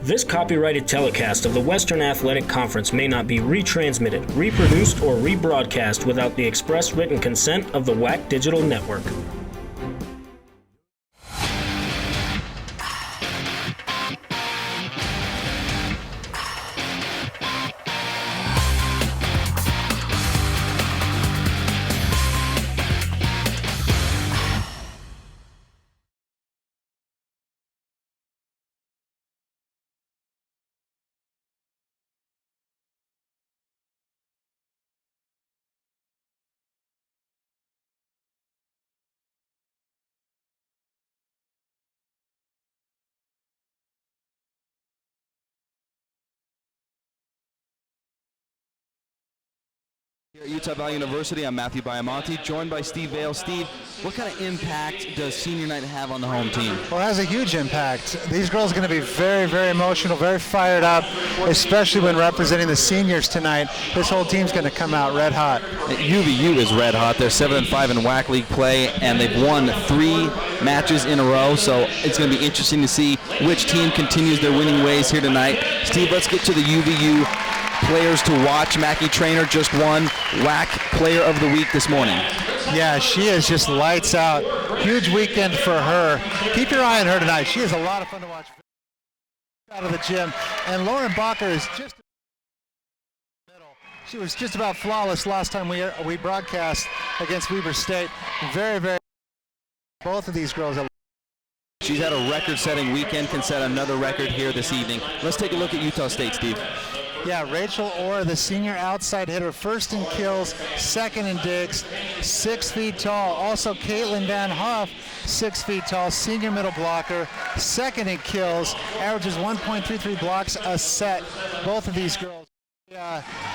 This copyrighted telecast of the Western Athletic Conference may not be retransmitted, reproduced, or rebroadcast without the express written consent of the WAC Digital Network. Here at Utah Valley University, I'm Matthew Biamonte, joined by Steve Vale. Steve, what kind of impact does senior night have on the home team? Well, it has a huge impact. These girls are going to be very, very emotional, very fired up, especially when representing the seniors tonight. This whole team's going to come out red hot. UVU is red hot. They're 7-5 in WAC League play, and they've won 3 matches in a row, so it's going to be interesting to see which team continues their winning ways here tonight. Steve, let's get to the UVU players to watch. Mackie Trainer just won WAC Player of the Week this morning. Yeah, she is just lights out. Huge weekend for her. Keep your eye on her tonight. She is a lot of fun to watch out of the gym. And Lauren Bacher is just she was just about flawless last time we broadcast against Weber State. Very, very both of these girls. She's had a record-setting weekend, can set another record here this evening. Let's take a look at Utah State, Steve. Yeah, Rachel Orr, the senior outside hitter, first in kills, second in digs, 6 feet tall. Also, Caitlin Van Hoff, 6 feet tall, senior middle blocker, second in kills, averages 1.33 blocks a set. Both of these girls,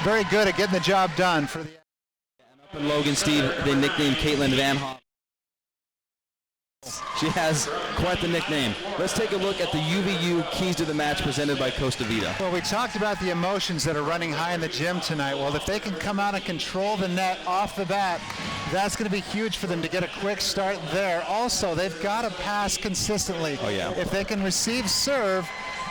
very good at getting the job done for the. And up in Logan, Steve, they nicknamed Caitlin Van Hoff. She has quite the nickname. Let's take a look at the UVU keys to the match presented by Costa Vida. Well, we talked about the emotions that are running high in the gym tonight. Well, if they can come out and control the net off the bat, that's going to be huge for them to get a quick start there. Also, they've got to pass consistently. Oh, yeah. If they can receive serve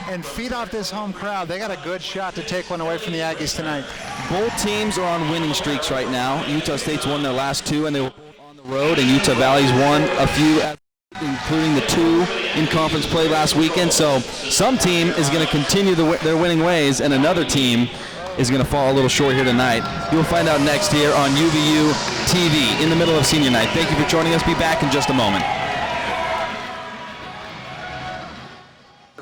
and feed off this home crowd, they got a good shot to take one away from the Aggies tonight. Both teams are on winning streaks right now. Utah State's won their last 2, and they were both on the road, and Utah Valley's won a few, including the 2 in conference play last weekend. So some team is going to continue their winning ways, and another team is going to fall a little short here tonight. You'll find out next here on UVU TV in the middle of senior night. Thank you for joining us. Be back in just a moment.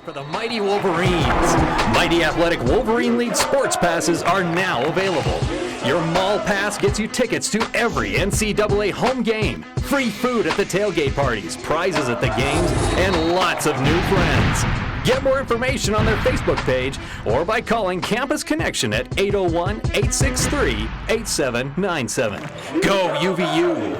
For the Mighty Wolverines. Mighty Athletic Wolverine League sports passes are now available. Your mall pass gets you tickets to every NCAA home game, free food at the tailgate parties, prizes at the games, and lots of new friends. Get more information on their Facebook page or by calling Campus Connection at 801-863-8797. Go UVU!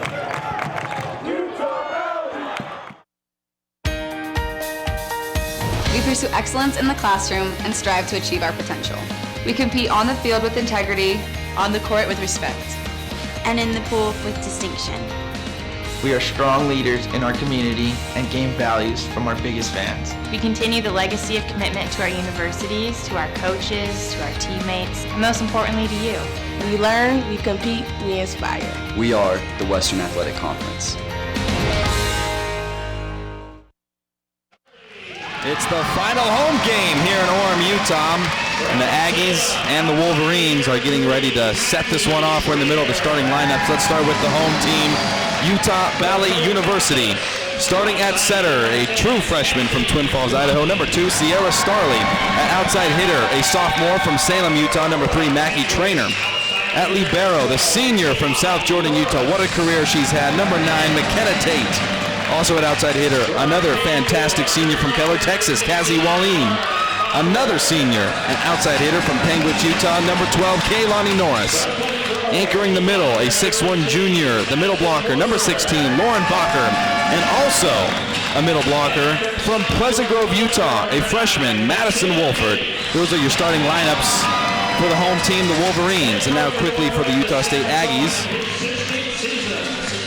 We pursue excellence in the classroom and strive to achieve our potential. We compete on the field with integrity, on the court with respect, and in the pool with distinction. We are strong leaders in our community and gain values from our biggest fans. We continue the legacy of commitment to our universities, to our coaches, to our teammates, and most importantly to you. We learn, we compete, we inspire. We are the Western Athletic Conference. It's the final home game here in Orem, Utah, and the Aggies and the Wolverines are getting ready to set this one off. We're in the middle of the starting lineups. Let's start with the home team, Utah Valley University. Starting at setter, a true freshman from Twin Falls, Idaho, number 2, Sierra Starley. At outside hitter, a sophomore from Salem, Utah, number 3, Mackie Trainer. At libero, the senior from South Jordan, Utah. What a career she's had, number 9, McKenna Tate. Also at outside hitter, another fantastic senior from Keller, Texas, Cassie Wallin. Another senior, an outside hitter from Panguitch, Utah, number 12, Kaylani Norris. Anchoring the middle, a 6'1 junior, the middle blocker, number 16, Lauren Bacher. And also a middle blocker from Pleasant Grove, Utah, a freshman, Madison Wolford. Those are your starting lineups for the home team, the Wolverines. And now quickly for the Utah State Aggies.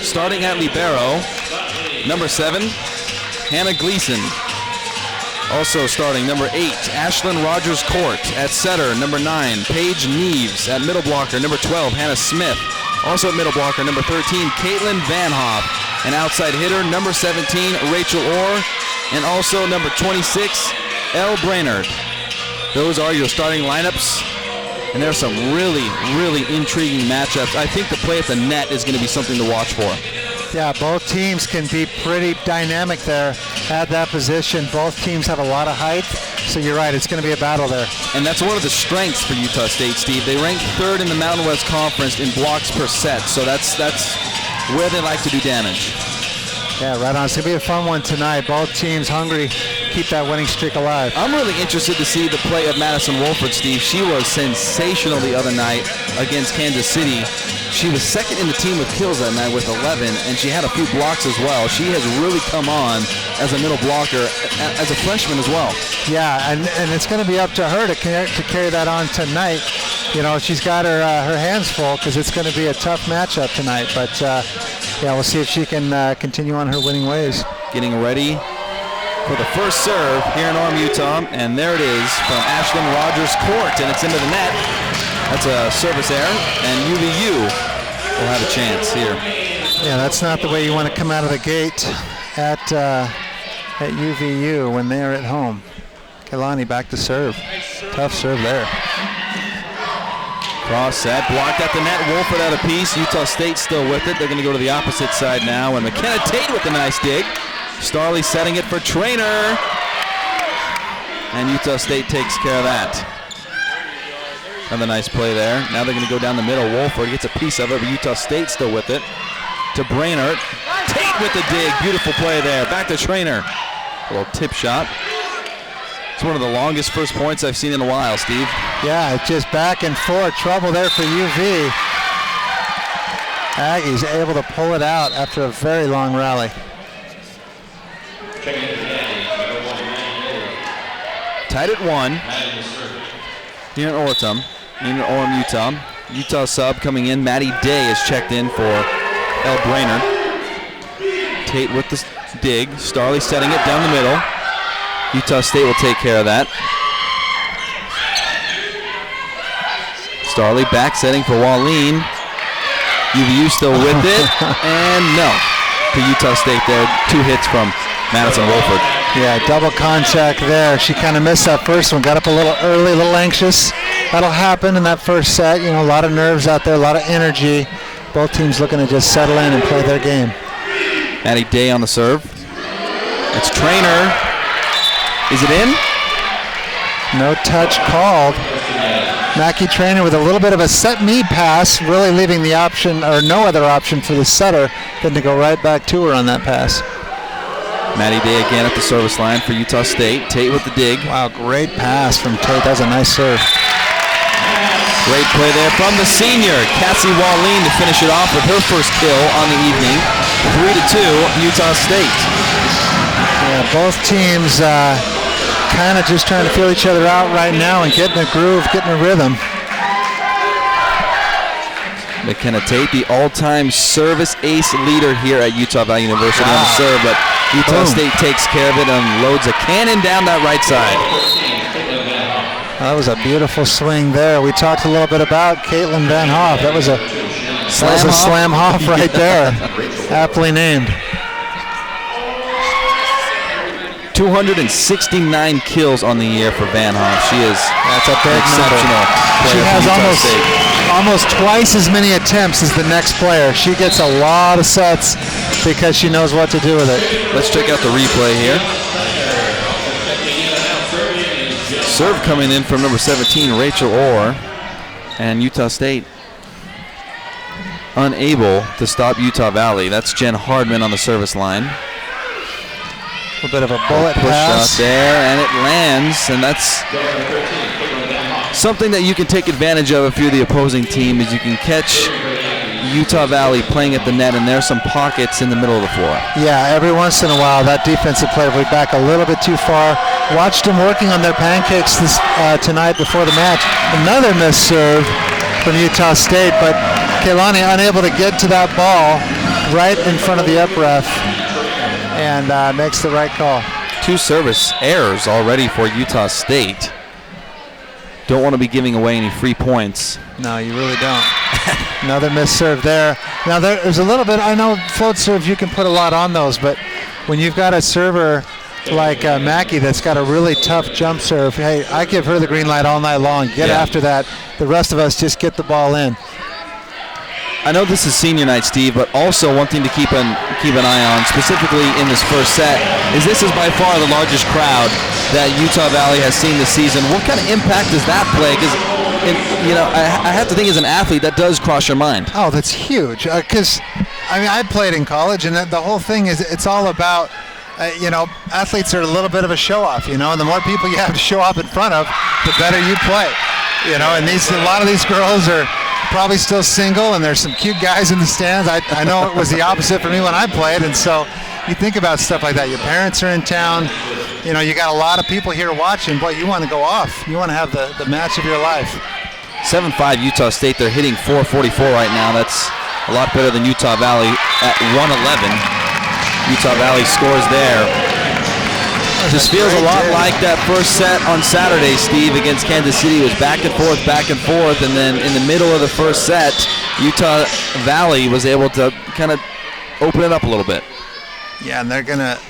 Starting at libero, number 7, Hannah Gleason. Also starting, number 8, Ashlyn Rogers-Court. At setter, number 9, Paige Neves. At middle blocker, number 12, Hannah Smith. Also at middle blocker, number 13, Caitlin Van Hoff. An outside hitter, number 17, Rachel Orr. And also number 26, Elle Brainerd. Those are your starting lineups. And there's some really, really intriguing matchups. I think the play at the net is going to be something to watch for. Yeah, both teams can be pretty dynamic there at that position. Both teams have a lot of height, so you're right, it's going to be a battle there. And that's one of the strengths for Utah State, Steve. They rank 3rd in the Mountain West Conference in blocks per set, so that's where they like to do damage. Yeah, right on. It's going to be a fun one tonight. Both teams hungry to keep that winning streak alive. I'm really interested to see the play of Madison Wolford, Steve. She was sensational the other night against Kansas City. She was second in the team with kills that night with 11, and she had a few blocks as well. She has really come on as a middle blocker, as a freshman as well. Yeah, and it's going to be up to her to carry that on tonight. You know, she's got her hands full because it's going to be a tough matchup tonight. But, yeah, we'll see if she can continue on her winning ways. Getting ready for the first serve here in Orem, Utah, and there it is from Ashlyn Rogers-Court, and it's into the net. That's a service error, and UVU will have a chance here. Yeah, that's not the way you want to come out of the gate at UVU when they're at home. Kehlani back to serve. Tough serve there. Cross set, blocked at the net. Wolford out of piece. Utah State still with it. They're going to go to the opposite side now, and McKenna Tate with a nice dig. Starley setting it for Traynor, and Utah State takes care of that. Another nice play there. Now they're going to go down the middle. Wolford gets a piece of it, but Utah State still with it. To Brainerd. Tate with the dig. Beautiful play there. Back to Traynor. A little tip shot. It's one of the longest first points I've seen in a while, Steve. Yeah, it's just back and forth. Trouble there for UV. Aggies able to pull it out after a very long rally. Tied at 1 here in Orem, Utah. Utah sub coming in. Maddie Day is checked in for Elle Brainerd. Tate with the dig. Starley setting it down the middle. Utah State will take care of that. Starley back setting for Wallene. UVU still with it. And no. To Utah State there. 2 hits from Madison Wolford. Yeah, double contact there. She kind of missed that first one. Got up a little early, a little anxious. That'll happen in that first set. You know, a lot of nerves out there, a lot of energy. Both teams looking to just settle in and play their game. Maddie Day on the serve. It's Traynor. Is it in? No touch called. Mackie Traynor with a little bit of a set me pass, really leaving the option, or no other option for the setter than to go right back to her on that pass. Maddie Day again at the service line for Utah State. Tate with the dig. Wow, great pass from Tate. That was a nice serve. Great play there from the senior, Cassie Wallene, to finish it off with her first kill on the evening. 3-2, Utah State. Yeah, both teams kind of just trying to feel each other out right now and getting a groove, getting a rhythm. McKenna Tate, the all-time service ace leader here at Utah Valley University on the serve, but Utah State takes care of it and loads a cannon down that right side. That was a beautiful swing there. We talked a little bit about Caitlin Van Hoff. That was a slam Hoff right there. Aptly named. 269 kills on the year for Van Hoff. She is exceptional. She has almost twice as many attempts as the next player. She gets a lot of sets because she knows what to do with it. Let's check out the replay here. Serve coming in from number 17, Rachel Orr, and Utah State unable to stop Utah Valley. That's Jen Hardman on the service line. A little bit of a bullet push pass shot there, and it lands, and that's something that you can take advantage of if you're the opposing team, is you can catch Utah Valley playing at the net, and there's some pockets in the middle of the floor. Yeah, every once in a while that defensive player will be back a little bit too far. Watched them working on their pancakes tonight before the match. Another missed serve from Utah State, but Kehlani unable to get to that ball right in front of the up ref, and makes the right call. 2 service errors already for Utah State. Don't want to be giving away any free points. No, you really don't. Another missed serve there. Now there's a little bit, I know float serves, you can put a lot on those, but when you've got a server like Mackey that's got a really tough jump serve, hey, I give her the green light all night long. Get after that. The rest of us just get the ball in. I know this is senior night, Steve, but also one thing to keep an eye on, specifically in this first set, is this is by far the largest crowd that Utah Valley has seen this season. What kind of impact does that play? Because, I have to think as an athlete, that does cross your mind. Oh, that's huge. Because, I played in college, and the whole thing is it's all about, athletes are a little bit of a show-off, and the more people you have to show up in front of, the better you play. And a lot of these girls are probably still single, and there's some cute guys in the stands. I know it was the opposite for me when I played, and so you think about stuff like that. Your parents are in town. You got a lot of people here watching. Boy, you want to go off. You want to have the match of your life. 7-5 Utah State. They're hitting .444 right now. That's a lot better than Utah Valley at 111. Utah Valley scores there. This feels a lot like that first set on Saturday, Steve, against Kansas City. It was back and forth, and then in the middle of the first set, Utah Valley was able to kind of open it up a little bit. Yeah, and they're gonna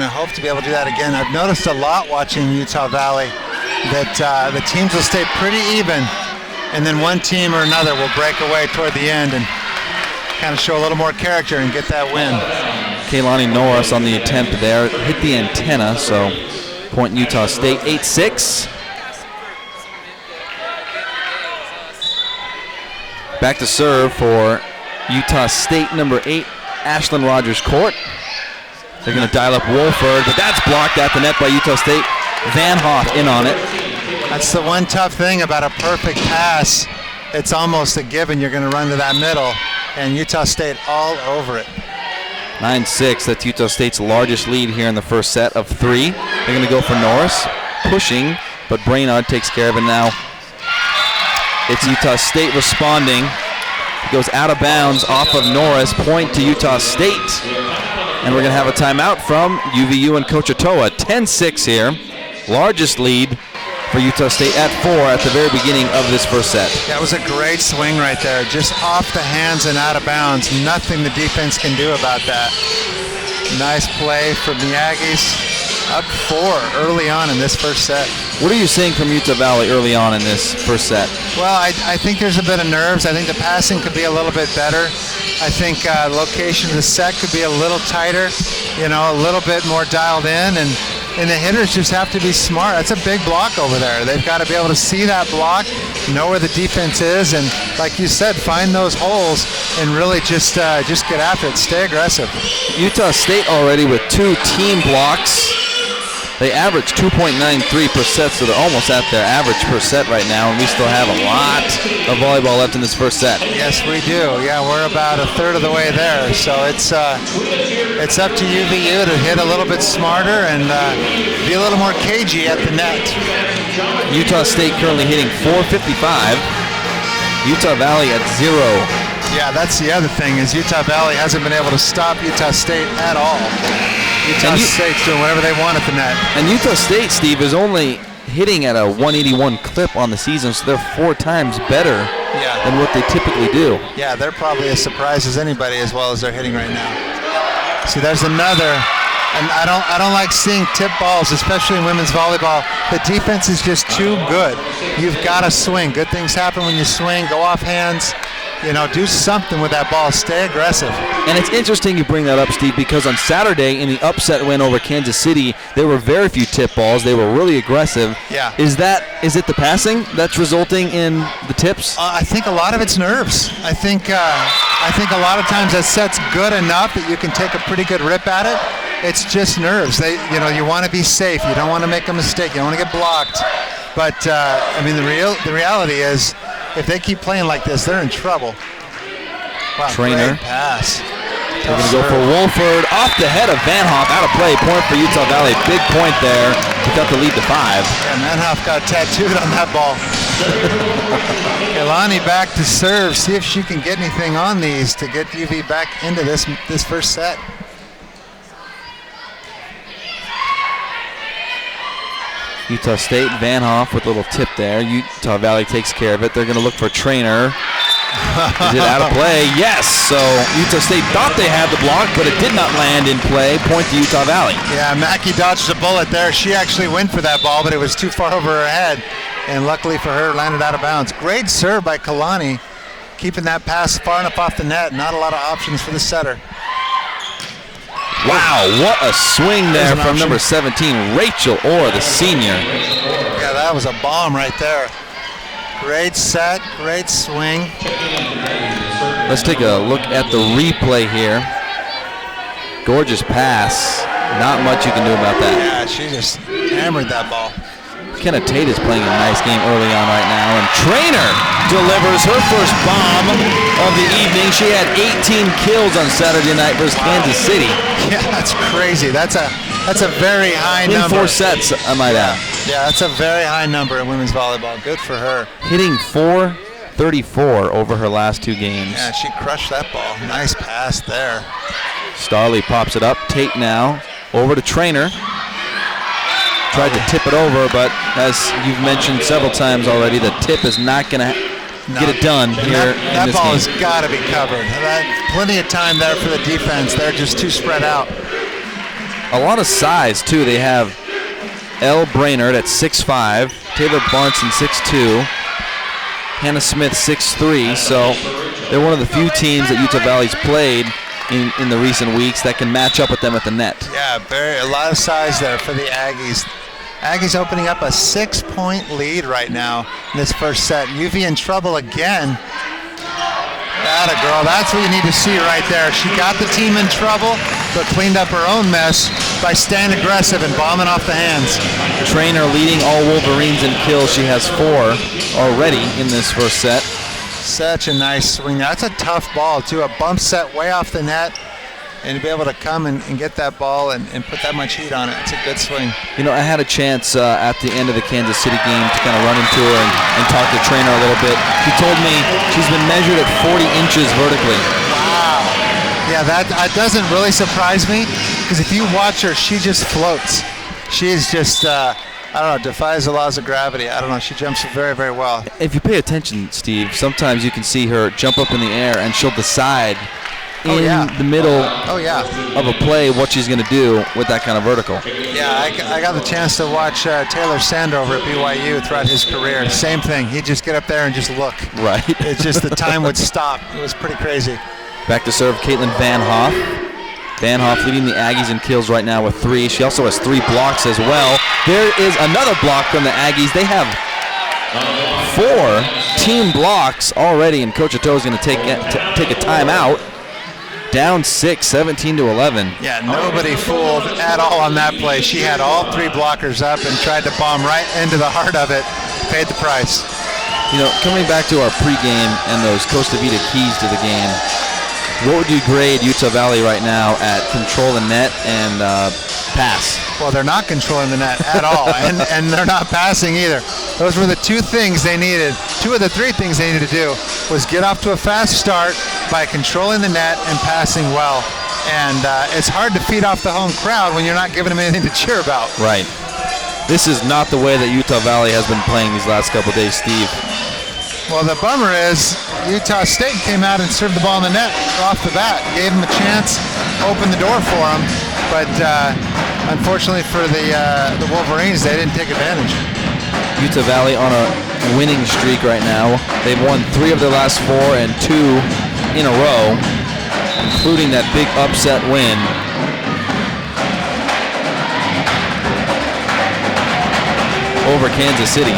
hope to be able to do that again. I've noticed a lot watching Utah Valley that the teams will stay pretty even, and then one team or another will break away toward the end and kind of show a little more character and get that win. Kaylani Norris on the attempt there, hit the antenna, so point Utah State, 8-6. Back to serve for Utah State, number 8, Ashlyn Rogers-Court. They're going to dial up Wolford, but that's blocked at the net by Utah State. Van Hoff in on it. That's the one tough thing about a perfect pass. It's almost a given you're going to run to that middle, and Utah State all over it. 9-6, that's Utah State's largest lead here in the first set of 3. They're going to go for Norris, pushing, but Brainard takes care of it now. It's Utah State responding. It goes out of bounds off of Norris, point to Utah State. And we're going to have a timeout from UVU and Coach Otoa. 10-6 here, largest lead for Utah State at 4 at the very beginning of this first set. That was a great swing right there, just off the hands and out of bounds. Nothing the defense can do about that. Nice play from the Aggies. Up 4 early on in this first set. What are you seeing from Utah Valley early on in this first set? Well, I think there's a bit of nerves. I think the passing could be a little bit better. I think location of the set could be a little tighter, a little bit more dialed in, and the hitters just have to be smart. That's a big block over there. They've got to be able to see that block, know where the defense is, and like you said, find those holes and really just get after it. Stay aggressive. Utah State already with 2 team blocks. They average 2.93 per set, so they're almost at their average per set right now, and we still have a lot of volleyball left in this first set. Yes, we do. Yeah, we're about a third of the way there, so it's up to UVU to hit a little bit smarter and be a little more cagey at the net. Utah State currently hitting .455. Utah Valley at 0. Yeah, that's the other thing, is Utah Valley hasn't been able to stop Utah State at all. Utah State's doing whatever they want at the net. And Utah State, Steve, is only hitting at a 181 clip on the season, so they're 4 times better than what they typically do. Yeah, they're probably as surprised as anybody as well as they're hitting right now. See, there's another. And I don't like seeing tip balls, especially in women's volleyball. The defense is just too good. You've got to swing. Good things happen when you swing. Go off hands. Do something with that ball. Stay aggressive. And it's interesting you bring that up, Steve, because on Saturday in the upset win over Kansas City, there were very few tip balls. They were really aggressive. Yeah. Is it the passing that's resulting in the tips? I think a lot of it's nerves. I think a lot of times that set's good enough that you can take a pretty good rip at it. It's just nerves. You want to be safe. You don't want to make a mistake. You don't want to get blocked. But the reality is, if they keep playing like this, they're in trouble. Wow, Trainer. Great pass. They're going to go for Wolford. Off the head of Van Hoff. Out of play. Point for Utah Valley. Big point there. We got the lead to 5. Yeah, Van Hoff got tattooed on that ball. Kaylani back to serve. See if she can get anything on these to get UV back into this first set. Utah State, Van Hoff with a little tip there. Utah Valley takes care of it. They're going to look for a trainer. Is it out of play? Yes. So Utah State thought they had the block, but it did not land in play. Point to Utah Valley. Yeah, Mackey dodged a bullet there. She actually went for that ball, but it was too far over her head. And luckily for her, landed out of bounds. Great serve by Kalani, keeping that pass far enough off the net. Not a lot of options for the setter. Wow, what a swing there from number 17, Rachel Orr, the senior. Yeah, that was a bomb right there. Great set, great swing. Let's take a look at the replay here. Gorgeous pass. Not much you can do about that. Yeah, she just hammered that ball. Kenna Tate is playing a nice game early on right now, and Trainer delivers her first bomb of the evening. She had 18 kills on Saturday night versus Kansas City. Yeah, that's crazy. That's a very high number. In 4 sets, I might add. Yeah, that's a very high number in women's volleyball. Good for her. Hitting .434 over her last 2 games. Yeah, she crushed that ball. Nice pass there. Starley pops it up. Tate now over to Trainer. Tried to tip it over, but as you've mentioned several times already, the tip is not going to get it done here in this game. That ball has got to be covered. Plenty of time there for the defense. They're just too spread out. A lot of size, too. They have Elle Brainerd at 6'5", Taylor Barnson 6'2", Hannah Smith 6'3", so they're one of the few teams that Utah Valley's played in the recent weeks that can match up with them at the net. Yeah, a lot of size there for the Aggies. Aggies opening up a 6-point lead right now in this first set. UV in trouble again. Atta girl, that's what you need to see right there. She got the team in trouble, but cleaned up her own mess by staying aggressive and bombing off the hands. Trainer leading all Wolverines in kills. She has 4 already in this first set. Such a nice swing. That's a tough ball, too. A bump set way off the net. And to be able to come and get that ball and put that much heat on it, it's a good swing. You know, I had a chance at the end of the Kansas City game to kind of run into her and talk to Trainer a little bit. She told me she's been measured at 40 inches vertically. Wow. Yeah, that doesn't really surprise me, because if you watch her, she just floats. She is just, I don't know, defies the laws of gravity. I don't know, she jumps very, very well. If you pay attention, Steve, sometimes you can see her jump up in the air and she'll decide in the middle of a play what she's going to do with that kind of vertical. Yeah, I got the chance to watch Taylor Sandover at BYU throughout his career. Same thing. He'd just get up there and just look. Right. It's just the time would stop. It was pretty crazy. Back to serve Caitlin Van Hoff. Van Hoff leading the Aggies in kills right now with 3. She also has 3 blocks as well. There is another block from the Aggies. They have 4 team blocks already, and Coach Atto is going to take a timeout. Down 6, 17-11. Yeah, nobody fooled at all on that play. She had all 3 blockers up and tried to bomb right into the heart of it. Paid the price. You know, coming back to our pregame and those Costa Vida keys to the game, what would you grade Utah Valley right now at control the net and pass? Well, they're not controlling the net at all, and they're not passing either. Those were the 2 things they needed. 2 of the 3 things they needed to do was get off to a fast start by controlling the net and passing well. And it's hard to feed off the home crowd when you're not giving them anything to cheer about. Right. This is not the way that Utah Valley has been playing these last couple of days, Steve. Well, the bummer is Utah State came out and served the ball in the net off the bat. Gave them a chance, opened the door for them. But unfortunately for the Wolverines, they didn't take advantage. Utah Valley on a winning streak right now. They've won 3 of their last 4 and 2 in a row, including that big upset win. Over Kansas City.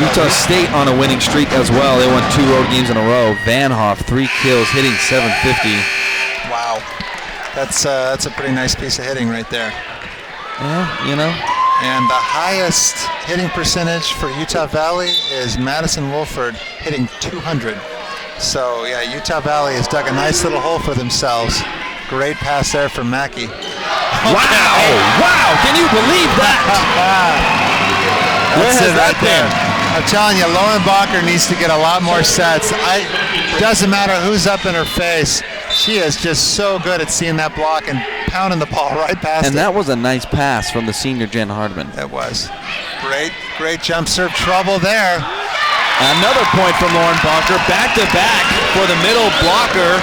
Utah State on a winning streak as well. They won 2 road games in a row. Van Hoff, 3 kills, hitting .750. Wow. That's a pretty nice piece of hitting right there. Yeah, you know. And the highest hitting percentage for Utah Valley is Madison Wolford, hitting .200. So, yeah, Utah Valley has dug a nice little hole for themselves. Great pass there from Mackey. Wow! Wow! Can you believe that? That's it right there. I'm telling you, Lauren Bacher needs to get a lot more sets. Doesn't matter who's up in her face. She is just so good at seeing that block and pounding the ball right past it. And that was a nice pass from the senior Jen Hardman. It was. Great jump serve trouble there. Another point from Lauren Bacher. Back-to-back for the middle blocker.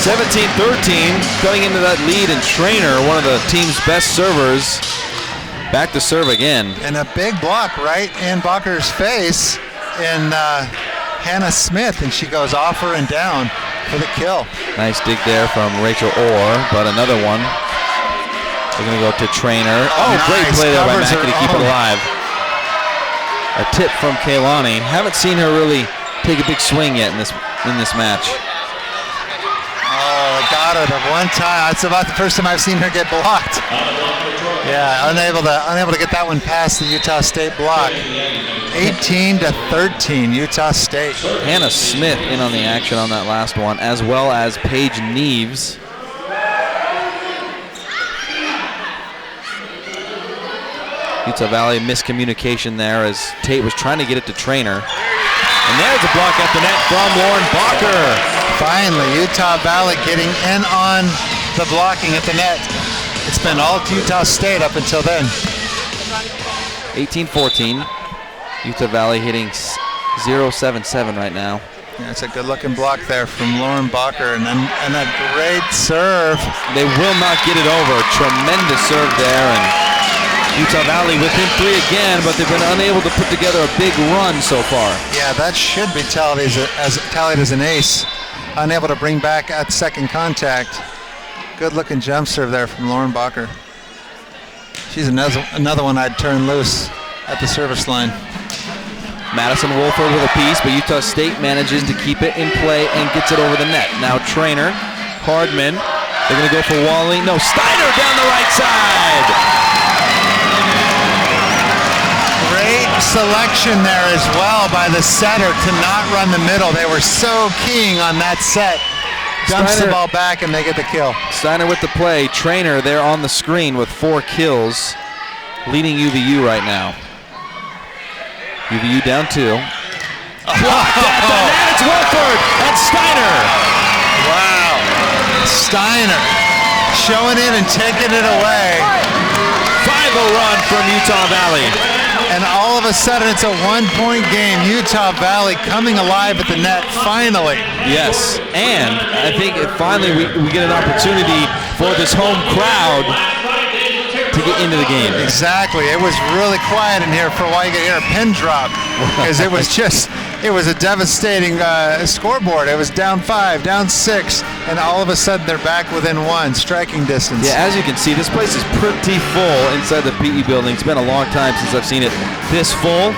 17-13, cutting into that lead, and Trainer, one of the team's best servers, back to serve again. And a big block right in Bacher's face, and Hannah Smith, and she goes off her and down for the kill. Nice dig there from Rachel Orr, but another one. We're going to go to Trainer. Oh, nice. Great play there by Mackey to keep it alive. A tip from Kaylani. Haven't seen her really take a big swing yet in this match. Oh, got her the one time. That's about the first time I've seen her get blocked. Yeah, unable to get that one past the Utah State block. 18-13, Utah State. Hannah Smith in on the action on that last one, as well as Paige Neves. Utah Valley miscommunication there as Tate was trying to get it to Trainer. And there's a block at the net from Lauren Bacher. Finally, Utah Valley getting in on the blocking at the net. It's been all Utah State up until then. 18-14. Utah Valley hitting 0-7-7 right now. Yeah, it's a good-looking block there from Lauren Bacher, and a great serve. They will not get it over. Tremendous serve there, and Utah Valley within 3 again, but they've been unable to put together a big run so far. Yeah, that should be tallied as an ace. Unable to bring back at second contact. Good-looking jump serve there from Lauren Bacher. She's another one I'd turn loose at the service line. Madison Wolford with a piece, but Utah State manages to keep it in play and gets it over the net. Now Trainer, Hardman, they're going to go for Wally. No, Steiner down the right side. Great selection there as well by the setter to not run the middle. They were so keen on that set. Dumps the ball back and they get the kill. Steiner with the play. Trainer there on the screen with 4 kills, leading UVU right now. UVU down 2. Blocked at the net. It's Wolford and Steiner. Wow. Steiner showing it and taking it away. 5-0 run from Utah Valley. And all of a sudden it's a 1-point game. Utah Valley coming alive at the net finally. Yes, and I think finally we get an opportunity for this home crowd to get into the game. Exactly. It was really quiet in here for a while. You could hear a pin drop because it was a devastating scoreboard. It was down 5, down 6, and all of a sudden they're back within 1, striking distance. Yeah, as you can see, this place is pretty full inside the PE building. It's been a long time since I've seen it this full.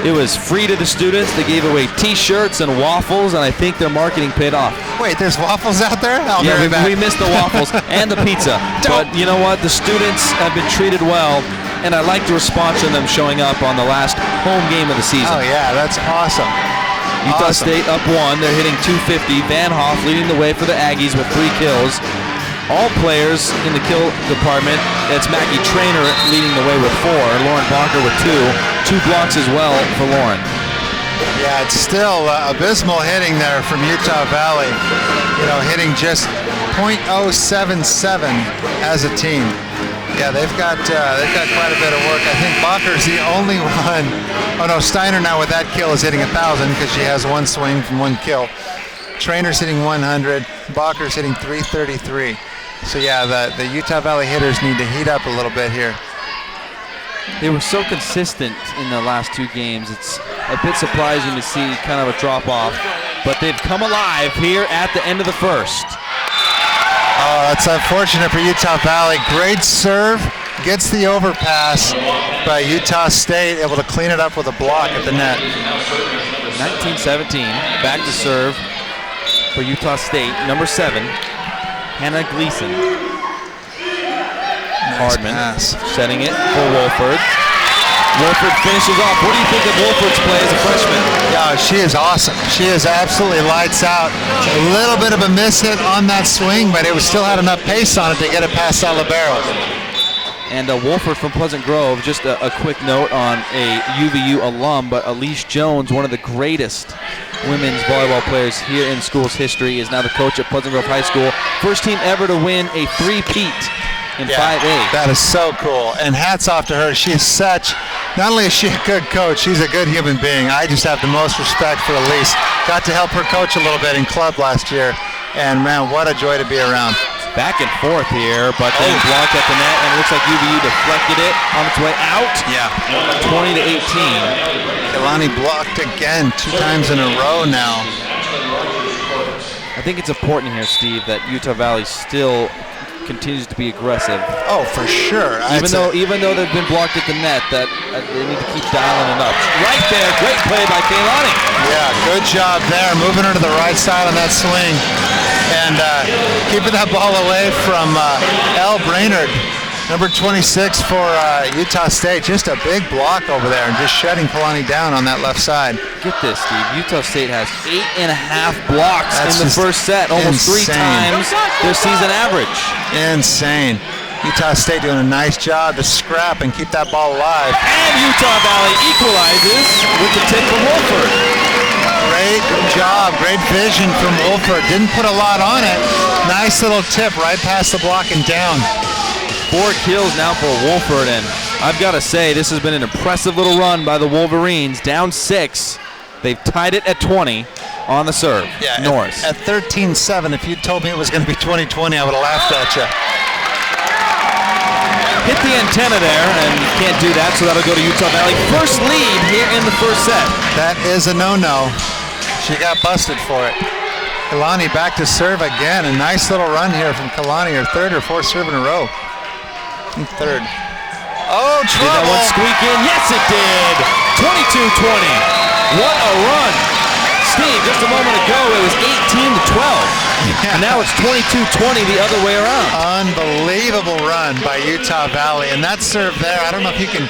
It was free to the students. They gave away T-shirts and waffles, and I think their marketing paid off. Wait, there's waffles out there? Yeah, we missed the waffles and the pizza. But you know what? The students have been treated well, and I like the response from them showing up on the last home game of the season. Oh, yeah, that's awesome. Utah State up 1. They're hitting .250. Van Hoff leading the way for the Aggies with 3 kills. All players in the kill department. It's Mackie Trainer leading the way with 4. Lauren Bacher with 2 blocks as well for Lauren. Yeah, it's still abysmal hitting there from Utah Valley. You know, hitting just .077 as a team. Yeah, they've got quite a bit of work. I think Bacher's the only one. Oh no, Steiner now with that kill is hitting 1,000 because she has 1 swing from 1 kill. Trainer's hitting 100. Bacher's hitting 333. So yeah, the Utah Valley hitters need to heat up a little bit here. They were so consistent in the last 2 games. It's a bit surprising to see kind of a drop off, but they've come alive here at the end of the first. Oh, that's unfortunate for Utah Valley. Great serve, gets the overpass, but Utah State able to clean it up with a block at the net. 19-17, back to serve for Utah State, number 7, Hannah Gleason. Hardman setting it for Wolford. Wolford finishes off. What do you think of Wolford's play as a freshman? Yeah, she is awesome. She is absolutely lights out. A little bit of a miss hit on that swing, but it still had enough pace on it to get it past that libero. And Wolford from Pleasant Grove, just a quick note on a UVU alum, but Elise Jones, one of the greatest women's volleyball players here in school's history, is now the coach at Pleasant Grove High School. First team ever to win a three-peat in 5A. That is so cool, and hats off to her. She is not only is she a good coach, she's a good human being. I just have the most respect for Elise. Got to help her coach a little bit in club last year, and man, what a joy to be around. Back and forth here, but then blocked at the net, and it looks like UVU deflected it on its way out. Yeah. 20-18. Kehlani blocked again 2 times in a row now. I think it's important here, Steve, that Utah Valley still continues to be aggressive. Oh, for sure. Even though they've been blocked at the net, that they need to keep dialing it up. Right there, great play by Kehlani. Yeah, good job there, moving her to the right side on that swing. And keeping that ball away from Elle Brainerd, number 26 for Utah State. Just a big block over there and just shutting Kehlani down on that left side. Get this, Steve. Utah State has 8.5 blocks in the first set, almost insane. 3 times their season average. Insane. Utah State doing a nice job to scrap and keep that ball alive. And Utah Valley equalizes with the tip from Wolford. Great job, great vision from Wolford. Didn't put a lot on it. Nice little tip right past the block and down. 4 kills now for Wolford, and I've got to say this has been an impressive little run by the Wolverines. Down 6. They've tied it at 20 on the serve. Yeah, Norris. At 13-7, if you told me it was going to be 20-20, I would have laughed at you. Hit the antenna there, and you can't do that, so that'll go to Utah Valley. First lead here in the first set. That is a no-no. She got busted for it. Kehlani back to serve again. A nice little run here from Kehlani, her 3rd or 4th serve in a row. I think 3rd. Oh, trouble! Did that one squeak in? Yes, it did! 22-20. What a run! Steve, just a moment ago, it was 18-12. Yeah. And now it's 22-20 the other way around. Unbelievable run by Utah Valley. And that serve there, I don't know if you can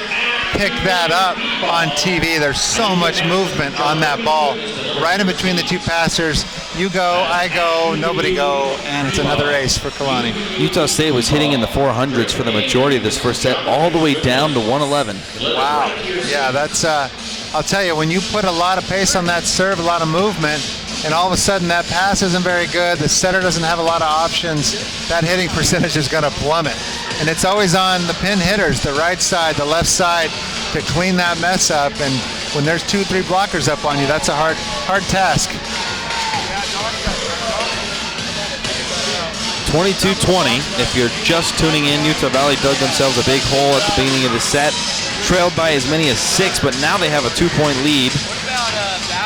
pick that up on TV. There's so much movement on that ball. Right in between the 2 passers. You go, I go, nobody go, and it's another ace for Kehlani. Utah State was hitting in the 400s for the majority of this first set, all the way down to 111. Wow. Yeah, that's, I'll tell you, when you put a lot of pace on that serve, a lot of movement, and all of a sudden that pass isn't very good, the setter doesn't have a lot of options, that hitting percentage is going to plummet. And it's always on the pin hitters, the right side, the left side, to clean that mess up. And when there's 2-3 blockers up on you, that's a hard task. 22-20. If you're just tuning in, Utah Valley dug themselves a big hole at the beginning of the set. Trailed by as many as 6, but now they have a 2-point lead.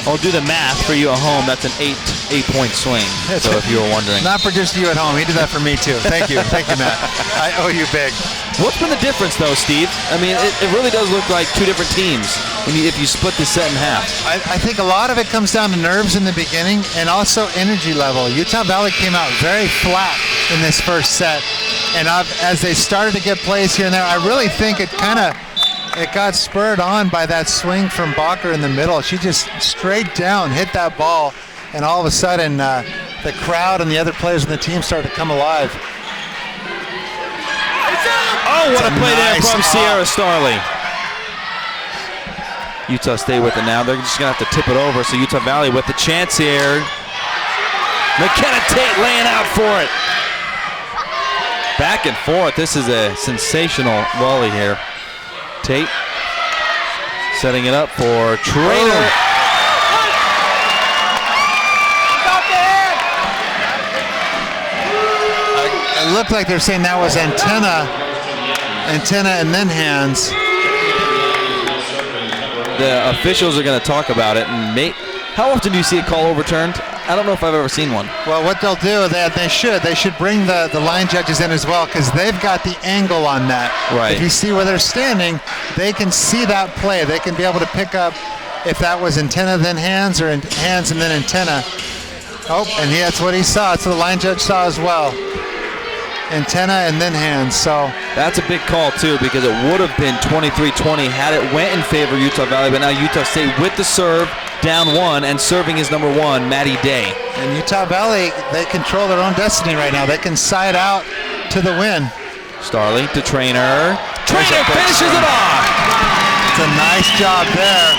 I'll do the math for you at home. That's an 8-point swing. So if you were wondering. Not for just you at home. He did that for me too. Thank you. Thank you, Matt. I owe you big. What's been the difference though, Steve? I mean, it really does look like 2 different teams if you split the set in half. I think a lot of it comes down to nerves in the beginning and also energy level. Utah Valley came out very flat in this first set. And as they started to get plays here and there, I really think it got spurred on by that swing from Bacher in the middle. She just straight down hit that ball, and all of a sudden the crowd and the other players in the team started to come alive. Oh, what a play there from Sierra Starley. Utah State with it now. They're just going to have to tip it over, so Utah Valley with the chance here. McKenna Tate laying out for it. Back and forth. This is a sensational volley here. Tate setting it up for Trainer. It looked like they're saying that was antenna and then hands. The officials are going to talk about it. And how often do you see a call overturned? I don't know if I've ever seen one. Well, what they'll do, they should bring the line judges in as well, because they've got the angle on that. Right. If you see where they're standing, they can see that play. They can be able to pick up if that was antenna then hands or hands and then antenna. Oh, and that's what he saw. That's what the line judge saw as well. Antenna and then hands. So that's a big call too, because it would have been 23-20 had it went in favor of Utah Valley, but now Utah State with the serve, down 1, and serving is number 1, Maddie Day. And Utah Valley, they control their own destiny right now. They can side out to the win. Starling to Trainer. Trainer finishes it off. It's a nice job there.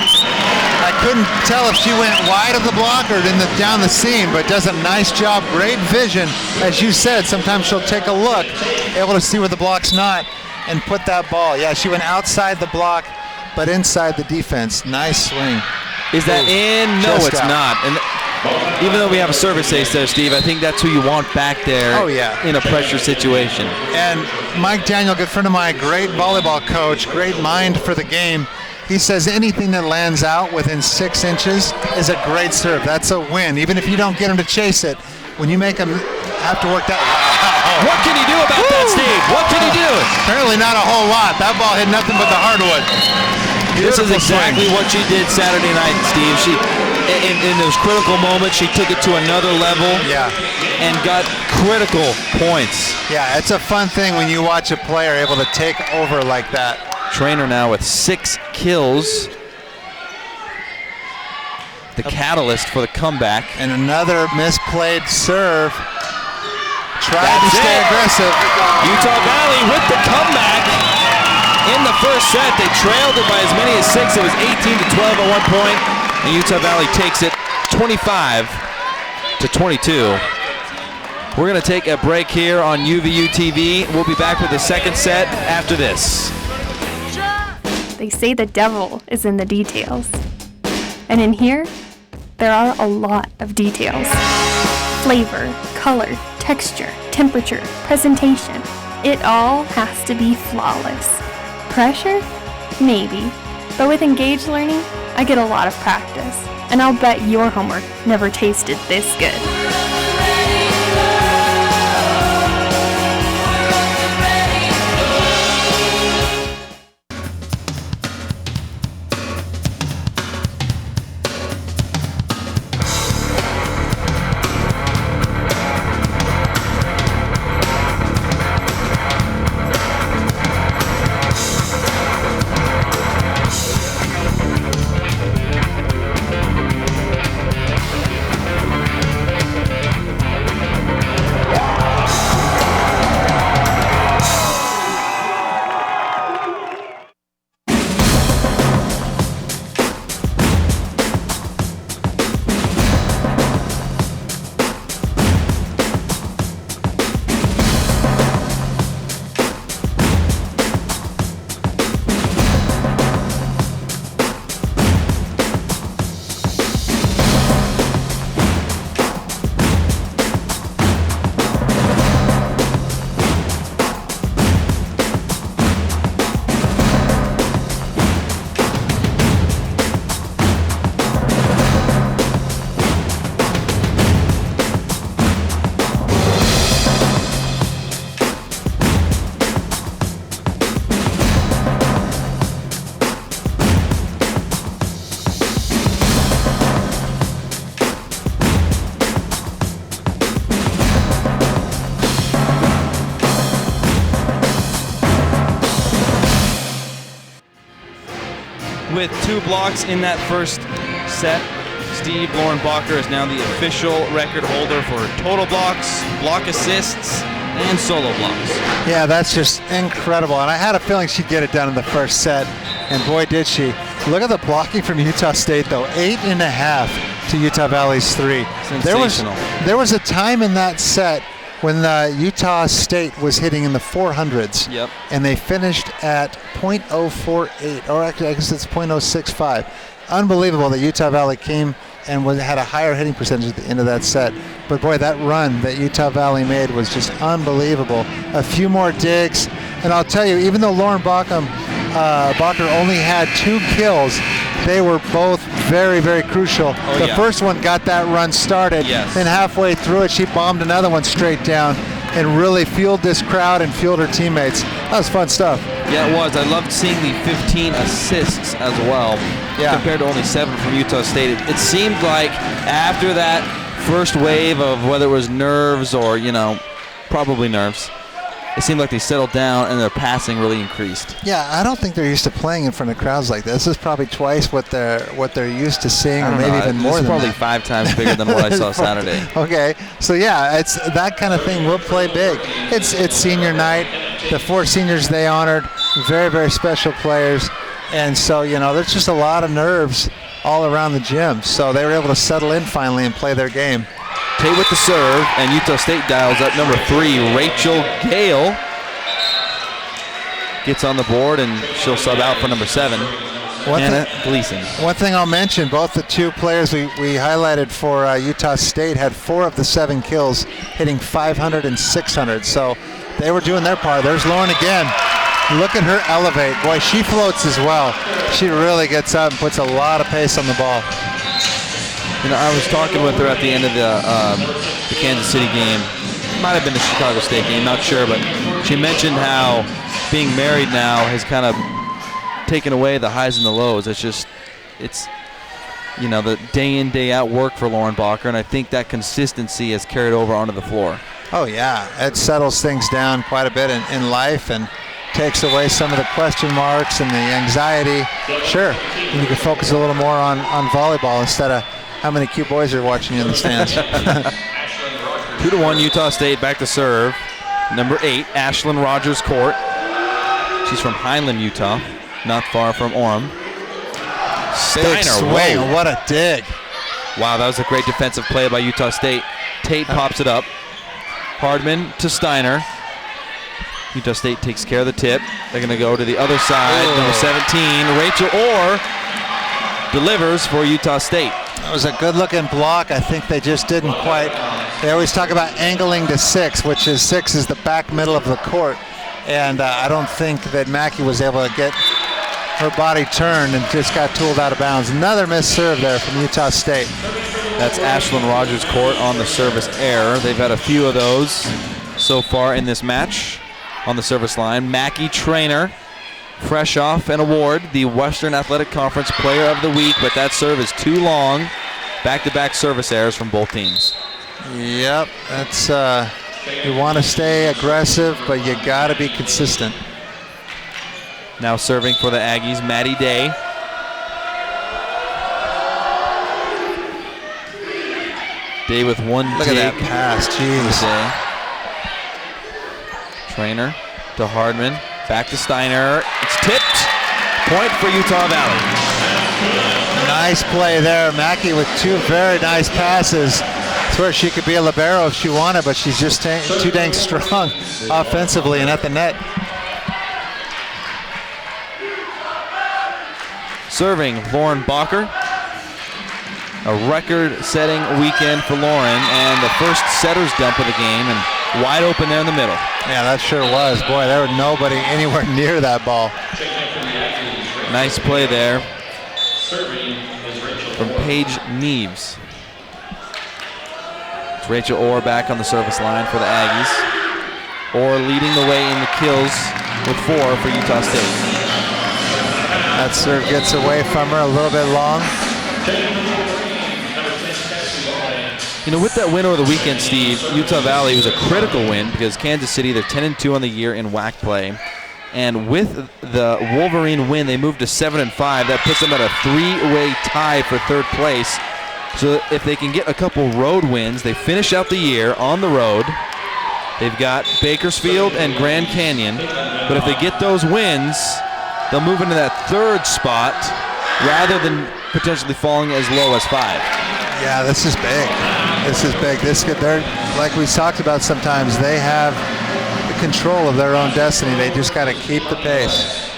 I couldn't tell if she went wide of the block or down the seam, but does a nice job. Great vision. As you said, sometimes she'll take a look, able to see where the block's not, and put that ball. Yeah, she went outside the block, but inside the defense. Nice swing. Is that in? No, it's not. And even though we have a service ace there, Steve, I think that's who you want back there in a pressure situation. And Mike Daniel, good friend of mine, great volleyball coach, great mind for the game. He says anything that lands out within 6 inches is a great serve. That's a win. Even if you don't get him to chase it, when you make him have to work that. What can he do about that, Steve? What can he do? Apparently not a whole lot. That ball hit nothing but the hardwood. This is exactly what she did Saturday night, Steve. She, in those critical moments, she took it to another level and got critical points. Yeah, it's a fun thing when you watch a player able to take over like that. Trainer now with 6 kills. The catalyst for the comeback. And another misplayed serve. Tried to stay aggressive. Utah Valley with the comeback. In the first set, they trailed it by as many as 6. It was 18-12 at one point. And Utah Valley takes it 25-22. We're going to take a break here on UVU TV. We'll be back with the second set after this. They say the devil is in the details. And in here, there are a lot of details. Flavor, color, texture, temperature, presentation. It all has to be flawless. Pressure? Maybe. But with engaged learning, I get a lot of practice. And I'll bet your homework never tasted this good. With 2 blocks in that first set, Steve Lauren-Bacher is now the official record holder for total blocks, block assists, and solo blocks. Yeah, that's just incredible. And I had a feeling she'd get it done in the first set, and boy, did she. Look at the blocking from Utah State, though. 8.5 to Utah Valley's 3. Sensational. There was a time in that set when Utah State was hitting in the 400s. Yep. And they finished at .048, or actually I guess it's .065. Unbelievable that Utah Valley came and had a higher hitting percentage at the end of that set. But boy, that run that Utah Valley made was just unbelievable. A few more digs, and I'll tell you, even though Lauren Bacher only had 2 kills, they were both very, very crucial. The first one got that run started, then halfway through it, she bombed another one straight down and really fueled this crowd and fueled her teammates. That was fun stuff. Yeah, it was. I loved seeing the 15 assists as well, compared to only 7 from Utah State. It seemed like after that first wave of whether it was nerves or, probably nerves, it seemed like they settled down and their passing really increased. Yeah, I don't think they're used to playing in front of crowds like this. This is probably twice what they're used to seeing, or maybe even more than that. It's probably 5 times bigger than what I saw Saturday. Okay, so yeah, it's that kind of thing will play big. It's senior night. the 4 seniors they honored, very, very special players. And so, there's just a lot of nerves all around the gym. So they were able to settle in finally and play their game. Tate with the serve, and Utah State dials up number 3, Rachel Gale. Gets on the board, and she'll sub out for number 7, Anna Gleason. One thing I'll mention, both the 2 players we highlighted for Utah State had 4 of the 7 kills, hitting 500 and 600. So they were doing their part. There's Lauren again. Look at her elevate. Boy, she floats as well. She really gets up and puts a lot of pace on the ball. I was talking with her at the end of the Kansas City game. Might have been the Chicago State game, not sure, but she mentioned how being married now has kind of taken away the highs and the lows. It's the day in, day out work for Lauren Bacher, and I think that consistency has carried over onto the floor. Oh, yeah. It settles things down quite a bit in life and takes away some of the question marks and the anxiety. Sure, and you can focus a little more on volleyball instead of how many cute boys are watching you in the stands. 2-1 Utah State, back to serve. Number 8, Ashlyn Rogers-Court. She's from Highland, Utah, not far from Orem. Big swing, what a dig. Wow, that was a great defensive play by Utah State. Tate pops it up. Hardman to Steiner. Utah State takes care of the tip. They're going to go to the other side. Number 17, Rachel Orr delivers for Utah State. That was a good-looking block. I think they just didn't quite. They always talk about angling to 6, which is 6 is the back middle of the court. And I don't think that Mackey was able to get her body turned and just got tooled out of bounds. Another missed serve there from Utah State. That's Ashlyn Rogers-Court on the service error. They've had a few of those so far in this match on the service line. Mackey Trainer, fresh off an award, the Western Athletic Conference Player of the Week, but that serve is too long. Back-to-back service errors from both teams. Yep, that's you want to stay aggressive, but you got to be consistent. Now serving for the Aggies, Maddie Day. Day with one Look dig. at that pass, jeez. Trainer to Hardman, back to Steiner. It's tipped. Point for Utah Valley. Nice play there. Mackey with 2 very nice passes. It's where she could be a libero if she wanted, but she's just too dang strong offensively and at the net. Serving Lauren Bacher. A record-setting weekend for Lauren, and the first setter's dump of the game, and wide open there in the middle. Yeah, that sure was. Boy, there was nobody anywhere near that ball. Nice play there from Paige Neves. It's Rachel Orr back on the service line for the Aggies. Orr leading the way in the kills with 4 for Utah State. That serve gets away from her a little bit long. With that win over the weekend, Steve, Utah Valley was a critical win because Kansas City, they're 10-2 on the year in WAC play. And with the Wolverine win, they moved to 7-5. That puts them at a 3-way tie for 3rd place. So if they can get a couple road wins, they finish out the year on the road. They've got Bakersfield and Grand Canyon. But if they get those wins, they'll move into that 3rd spot rather than potentially falling as low as 5. Yeah, this is big. This is big. They're, like we talked about sometimes, they have the control of their own destiny. They just got to keep the pace.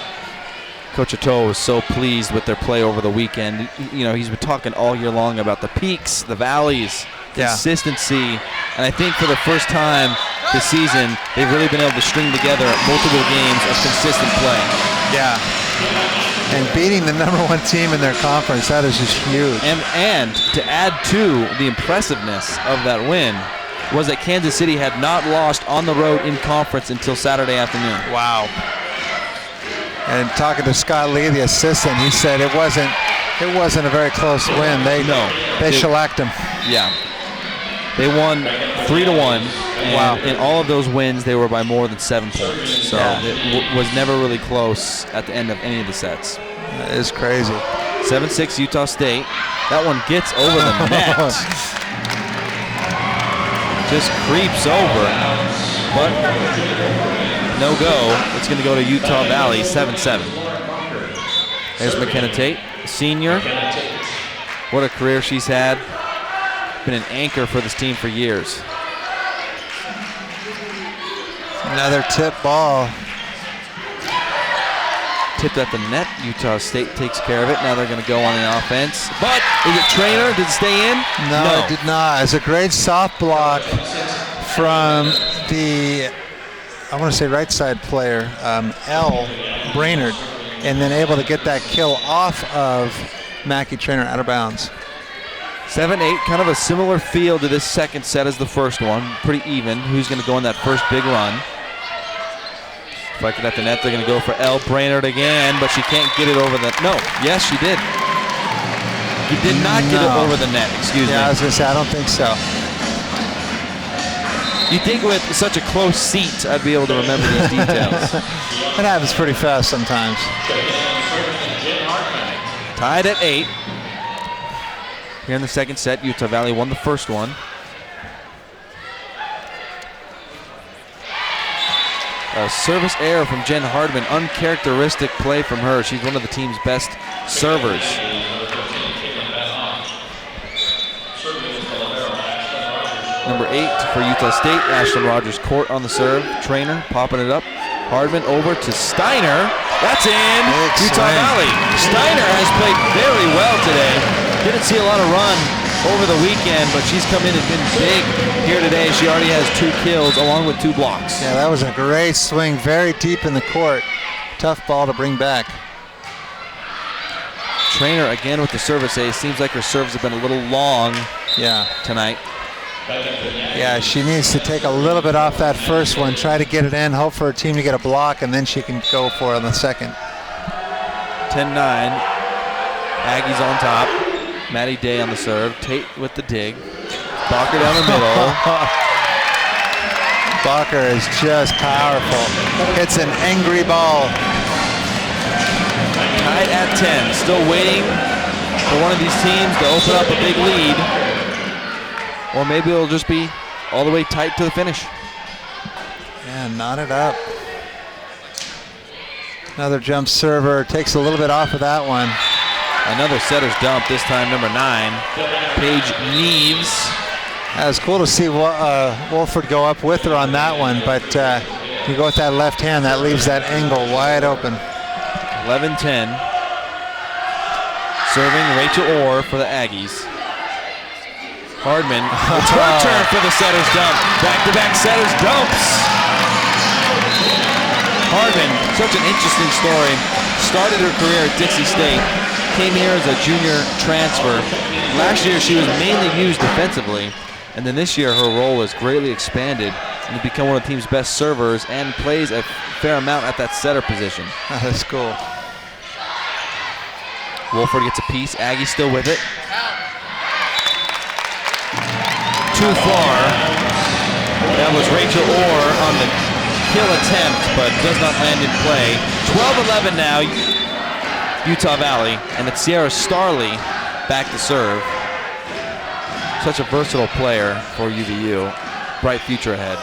Coach Atto was so pleased with their play over the weekend. He's been talking all year long about the peaks, the valleys, consistency. And I think for the first time this season, they've really been able to string together multiple games of consistent play. Yeah. And beating the #1 team in their conference, that is just huge. And to add to the impressiveness of that win was that Kansas City had not lost on the road in conference until Saturday afternoon. Wow. And talking to Scott Lee, the assistant, he said it wasn't a very close win. They shellacked them. Yeah. They won 3-1. Wow. In all of those wins, they were by more than 7 points. So it was never really close at the end of any of the sets. That is crazy. 7-6 Utah State. That one gets over the net. Just creeps over. But no go. It's going to go to Utah Valley, 7-7. There's McKenna Tate, senior. What a career she's had. Been an anchor for this team for years. Another tip ball. Tipped at the net. Utah State takes care of it. Now they're going to go on the offense. But is it Trainer? Did it stay in? No, it did not. It's a great soft block from the, I want to say right side player, L. Brainerd, and then able to get that kill off of Mackie Trainer out of bounds. 7-8, kind of a similar feel to this second set as the first one. Pretty even. Who's going to go on that first big run? Deflected at the net, they're going to go for L. Brainerd again, but she can't get it over the, no, yes she did. He did not get it over the net, excuse me. Yeah, I was going to say, I don't think so. You'd think with such a close seat, I'd be able to remember these details. It happens pretty fast sometimes. Tied at 8. Here in the second set, Utah Valley won the first one. A service error from Jen Hardman, uncharacteristic play from her. She's one of the team's best servers. Number 8 for Utah State, Ashlyn Rogers Court on the serve. Trainer popping it up. Hardman over to Steiner. That's in. Utah Valley. Steiner has played very well today. Didn't see a lot of run over the weekend, but she's come in and been big here today. She already has 2 kills along with 2 blocks. Yeah, that was a great swing, very deep in the court. Tough ball to bring back. Trainer again with the service ace. Seems like her serves have been a little long tonight. Yeah, she needs to take a little bit off that first one, try to get it in, hope for her team to get a block, and then she can go for it on the second. 10-9. Aggies on top. Maddie Day on the serve. Tate with the dig. Bacher down the middle. Bacher is just powerful. Hits an angry ball. Tied at 10. Still waiting for one of these teams to open up a big lead. Or maybe it'll just be all the way tight to the finish. Yeah, knot it up. Another jump server. Takes a little bit off of that one. Another setter's dump, this time number 9. Paige Neves. It was cool to see Wolford go up with her on that one, but you go with that left hand, that leaves that angle wide open. 11-10. Serving Rachel Orr for the Aggies. Hardman, it's her turn for the setter's dump. Back-to-back setter's dumps. Hardman, such an interesting story. Started her career at Dixie State. Came here as a junior transfer. Last year she was mainly used defensively, and then this year her role was greatly expanded and to become one of the team's best servers and plays a fair amount at that setter position. That's cool. Wolford gets a piece. Aggie still with it. Too far. That was Rachel Orr on the kill attempt, but does not land in play. 12-11 now. Utah Valley, and it's Sierra Starley back to serve. Such a versatile player for UVU. Bright future ahead.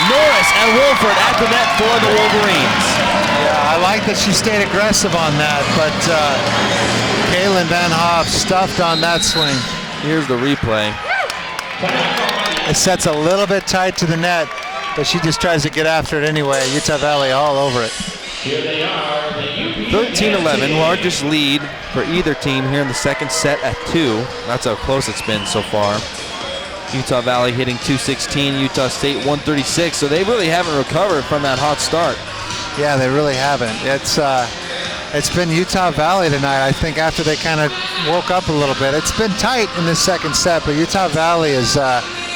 Norris and Wolford at the net for the Wolverines. Yeah, I like that she stayed aggressive on that, but Kaylin Van Hoff stuffed on that swing. Here's the replay. It sets a little bit tight to the net, but she just tries to get after it anyway. Utah Valley all over it. 13-11, largest lead for either team here in the second set at 2. That's how close it's been so far. Utah Valley hitting 216, Utah State 136, so they really haven't recovered from that hot start. Yeah, they really haven't. It's been Utah Valley tonight, I think, after they kind of woke up a little bit. It's been tight in this second set, but Utah Valley is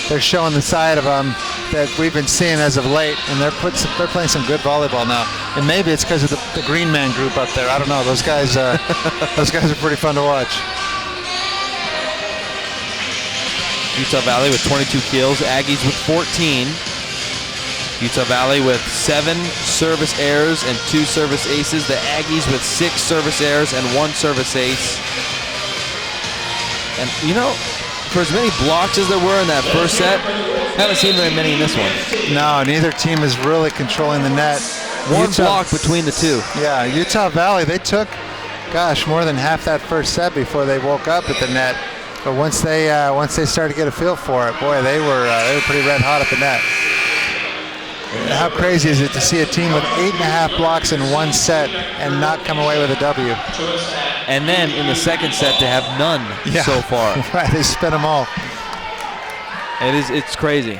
they're showing the side of them that we've been seeing as of late, and they're playing some good volleyball now. And maybe it's because of the Green Man group up there. I don't know. Those guys are pretty fun to watch. Utah Valley with 22 kills, Aggies with 14. Utah Valley with 7 service errors and 2 service aces. The Aggies with 6 service errors and 1 service ace. And you know, for as many blocks as there were in that first set, haven't seen very many in this one. No, neither team is really controlling the net. One block between the two. Yeah, Utah Valley, they took, more than half that first set before they woke up at the net. But once they started to get a feel for it, boy, they were pretty red hot at the net. How crazy is it to see a team with 8.5 blocks in one set and not come away with a W? And then in the second set to have none so far. Right, they spent them all. It's crazy.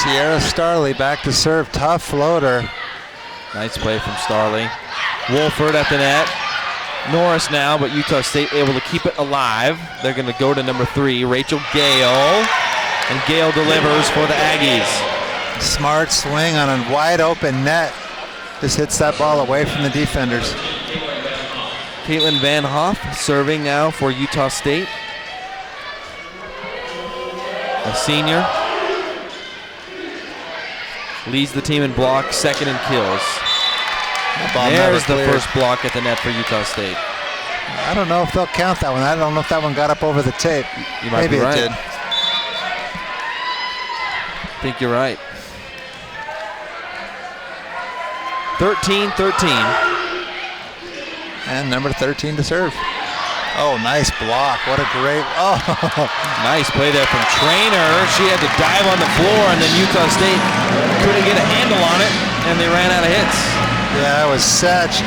Sierra Starley back to serve, tough floater. Nice play from Starley. Wolford at the net. Norris now, but Utah State able to keep it alive. They're going to go to number 3, Rachel Gale. And Gale delivers for the Aggies. Smart swing on a wide open net. Just hits that ball away from the defenders. Caitlin Van Hoff serving now for Utah State. A senior. Leads the team in blocks, second in kills. There's the first block at the net for Utah State. I don't know if they'll count that one. I don't know if that one got up over the tape. You might Maybe be right. It did. I think you're right. 13-13. And number 13 to serve. Oh, nice block. What a great, Nice play there from Trainer. She had to dive on the floor, and then Utah State couldn't get a handle on it, and they ran out of hits. Yeah, it was such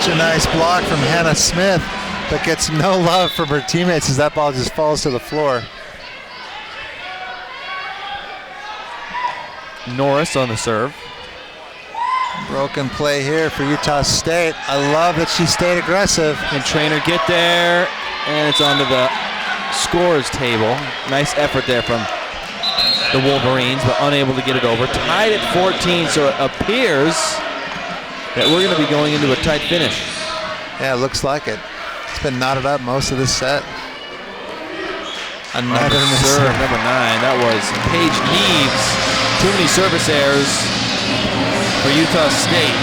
a nice block from Hannah Smith, but gets no love from her teammates as that ball just falls to the floor. Norris on the serve. Broken play here for Utah State. I love that she stayed aggressive. And Trainer get there, and it's onto the scores table. Nice effort there from the Wolverines, but unable to get it over. Tied at 14, so it appears that we're going to be going into a tight finish. Yeah, it looks like it. It's been knotted up most of this set. Another serve, number 9. That was Paige Neves. Too many service errors for Utah State.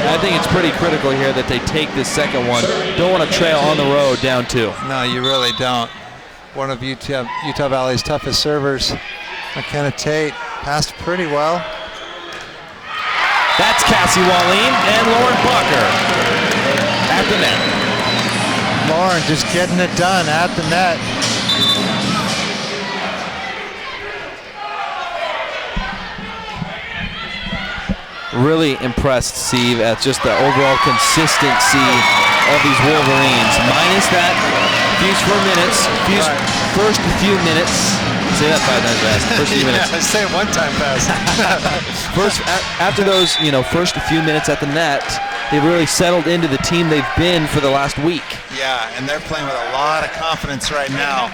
I think it's pretty critical here that they take this second one. Don't want to trail on the road down 2. No, you really don't. One of Utah Valley's toughest servers, McKenna Tate, passed pretty well. That's Cassie Wallin and Lauren Bucker at the net. Lauren just getting it done at the net. Really impressed, Steve, at just the overall consistency of these Wolverines. Minus that first few minutes. Say that 5 times fast. First few minutes. Yeah, say it one time fast. After those, first few minutes at the net, they really settled into the team they've been for the last week. Yeah, and they're playing with a lot of confidence right now.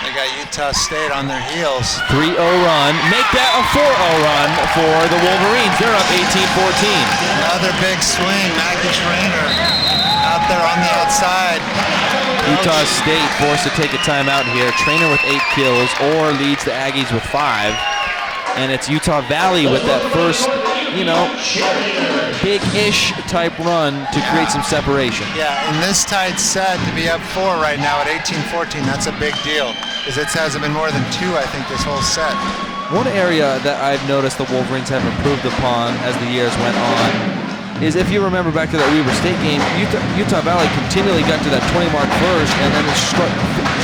They got Utah State on their heels. 3-0 run. Make that a 4-0 run for the Wolverines. They're up 18-14. Another big swing. Maggie Trainer out there on the outside. Utah State forced to take a timeout here. Trainer with 8 kills or leads the Aggies with 5. And it's Utah Valley with that first, big-ish type run to create some separation. Yeah, in this tight set to be up 4 right now at 18-14, that's a big deal. Because it hasn't been more than 2, I think, this whole set. One area that I've noticed the Wolverines have improved upon as the years went on is, if you remember back to that Weber State game, Utah Valley continually got to that 20 mark first and then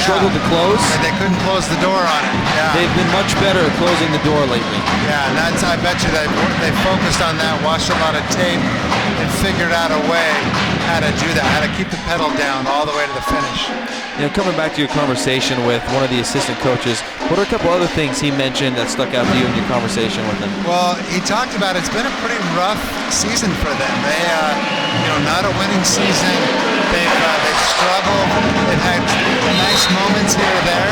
struggled to close. And they couldn't close the door on it. Yeah. They've been much better at closing the door lately. Yeah, and I bet you they focused on that, watched a lot of tape, and figured out a way how to do that, how to keep the pedal down all the way to the finish. Coming back to your conversation with one of the assistant coaches, what are a couple other things he mentioned that stuck out to you in your conversation with him? Well, he talked about it's been a pretty rough season for them. They, not a winning season. They've struggled. They've had nice moments here or there,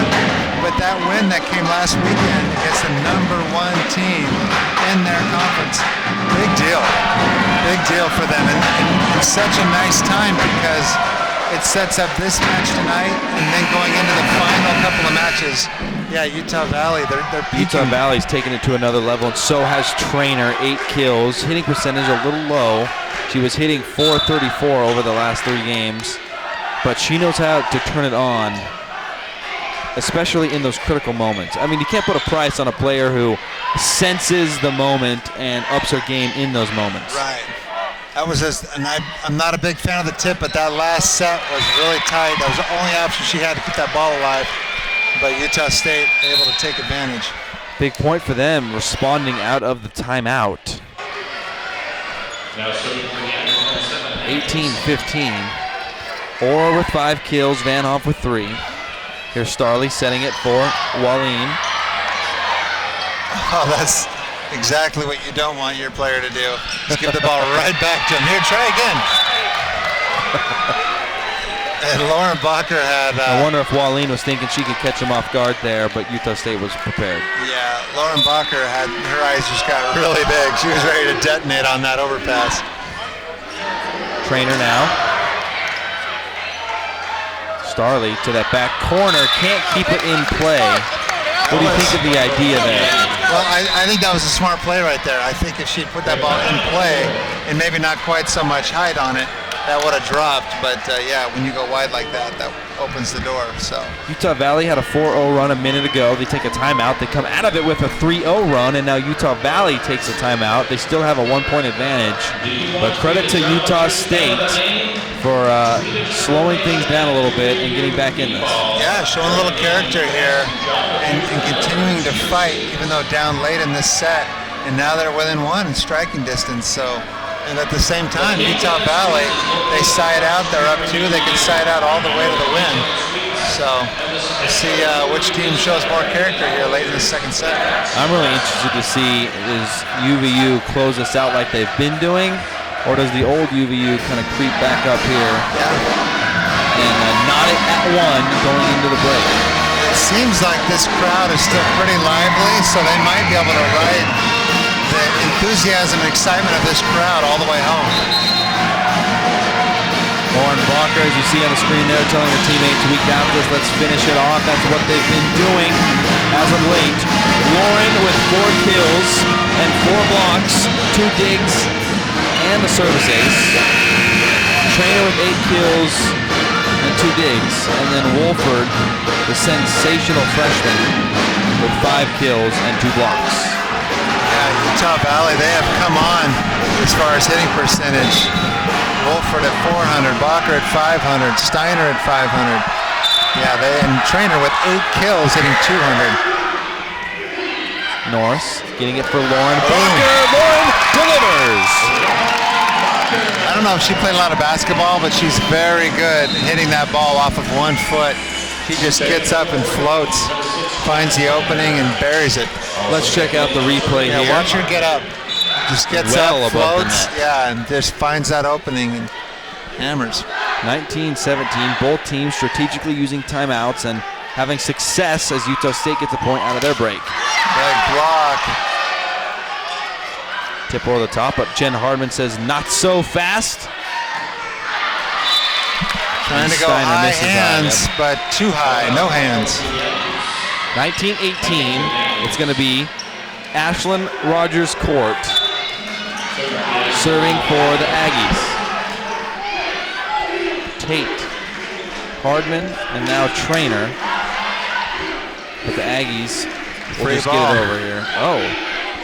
but that win that came last weekend against the #1 team in their conference, big deal for them, and such a nice time because it sets up this match tonight, and then going into the final couple of matches. Yeah, Utah Valley, they're peaking. Utah Valley's taken it to another level, and so has Trainer, 8 kills. Hitting percentage a little low. She was hitting .434 over the last 3 games. but she knows how to turn it on, especially in those critical moments. I mean, you can't put a price on a player who senses the moment and ups her game in those moments. Right. That was and I'm not a big fan of the tip, but that last set was really tight. That was the only option she had to keep that ball alive. But Utah State able to take advantage. Big point for them, responding out of the timeout. 18-15. Orr with 5 kills, Van Hoff with 3. Here's Starley setting it for Wallin. Oh, that's exactly what you don't want your player to do. Just give the ball right back to him. Here, try again. And Lauren Bacher had... I wonder if Wallin was thinking she could catch him off guard there, but Utah State was prepared. Yeah, Lauren Bacher had... Her eyes just got really big. She was ready to detonate on that overpass. Trainer now. Starley to that back corner. Can't keep it in play. What do you think of the idea there? Well, I think that was a smart play right there. I think if she'd put that ball in play and maybe not quite so much height on it, that would have dropped. But yeah, when you go wide like that, that opens the door. So Utah Valley had a 4-0 run a minute ago. They take a timeout. They come out of it with a 3-0 run, and now Utah Valley takes a timeout. They still have a 1-point advantage. But credit to Utah State for slowing things down a little bit and getting back in this. Yeah, showing a little character here and continuing to fight, even though down late in this set. And now they're within 1 in striking distance. So. And at the same time, Utah Valley, they side out, they're up 2, they can side out all the way to the win. So we'll see which team shows more character here late in the second set. I'm really interested to see, is UVU close this out like they've been doing, or does the old UVU kind of creep back up here and knot it at 1 going into the break? It seems like this crowd is still pretty lively, so they might be able to ride the enthusiasm and excitement of this crowd all the way home. Lauren Bacher, as you see on the screen there, telling her teammates, we got this, let's finish it off. That's what they've been doing as of late. Lauren with 4 kills and 4 blocks, 2 digs, and the service ace. Trainer with 8 kills and 2 digs. And then Wolford, the sensational freshman, with 5 kills and 2 blocks. Utah Valley, they have come on as far as hitting percentage. Wolford at 400, Bacher at 500, Steiner at 500. Yeah, and Trainer with 8 kills hitting 200. Norris getting it for Lauren Bacher. Lauren delivers. I don't know if she played a lot of basketball, but she's very good at hitting that ball off of 1 foot. She just gets up and floats, finds the opening and buries it. Let's check out the replay here. Watch her get up. Just gets up, floats, and just finds that opening and hammers. 19-17, both teams strategically using timeouts and having success as Utah State gets a point out of their break. Big block. Tip over the top, but Jen Hardman says not so fast. Trying to go high hands, but too high, no hands. 19-18, it's going to be Ashlyn Rogers Court serving for the Aggies. Tate, Hardman, and now Trainer. But the Aggies will just get it over here. Oh,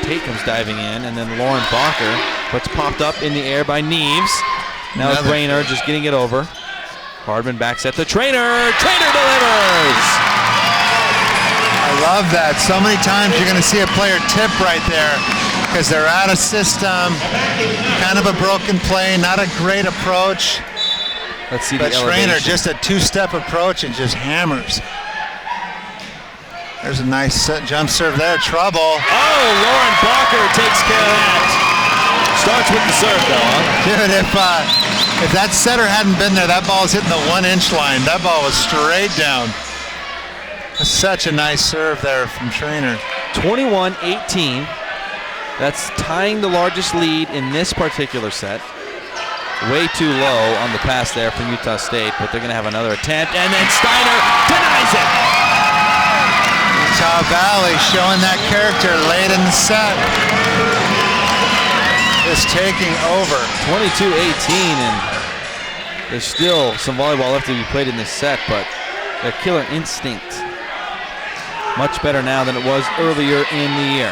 Tate comes diving in, and then Lauren Bacher, but it's popped up in the air by Neves. Now Trainer just getting it over. Hardman backs at the Trainer. Trainer delivers! I love that. So many times you're going to see a player tip right there because they're out of system. Kind of a broken play, not a great approach. Let's see the elevation. Trainer just a 2-step approach and just hammers. There's a nice jump serve there. Trouble. Oh, Lauren Bacher takes care of that. Starts with the serve, though, huh? Dude, if that setter hadn't been there, that ball was hitting the 1-inch line. That ball was straight down. Such a nice serve there from Trainer. 21-18. That's tying the largest lead in this particular set. Way too low on the pass there from Utah State, but they're going to have another attempt, and then Steiner denies it. Utah Valley showing that character late in the set. Just taking over. 22-18, and There's still some volleyball left to be played in this set, but their killer instinct much better now than it was earlier in the year.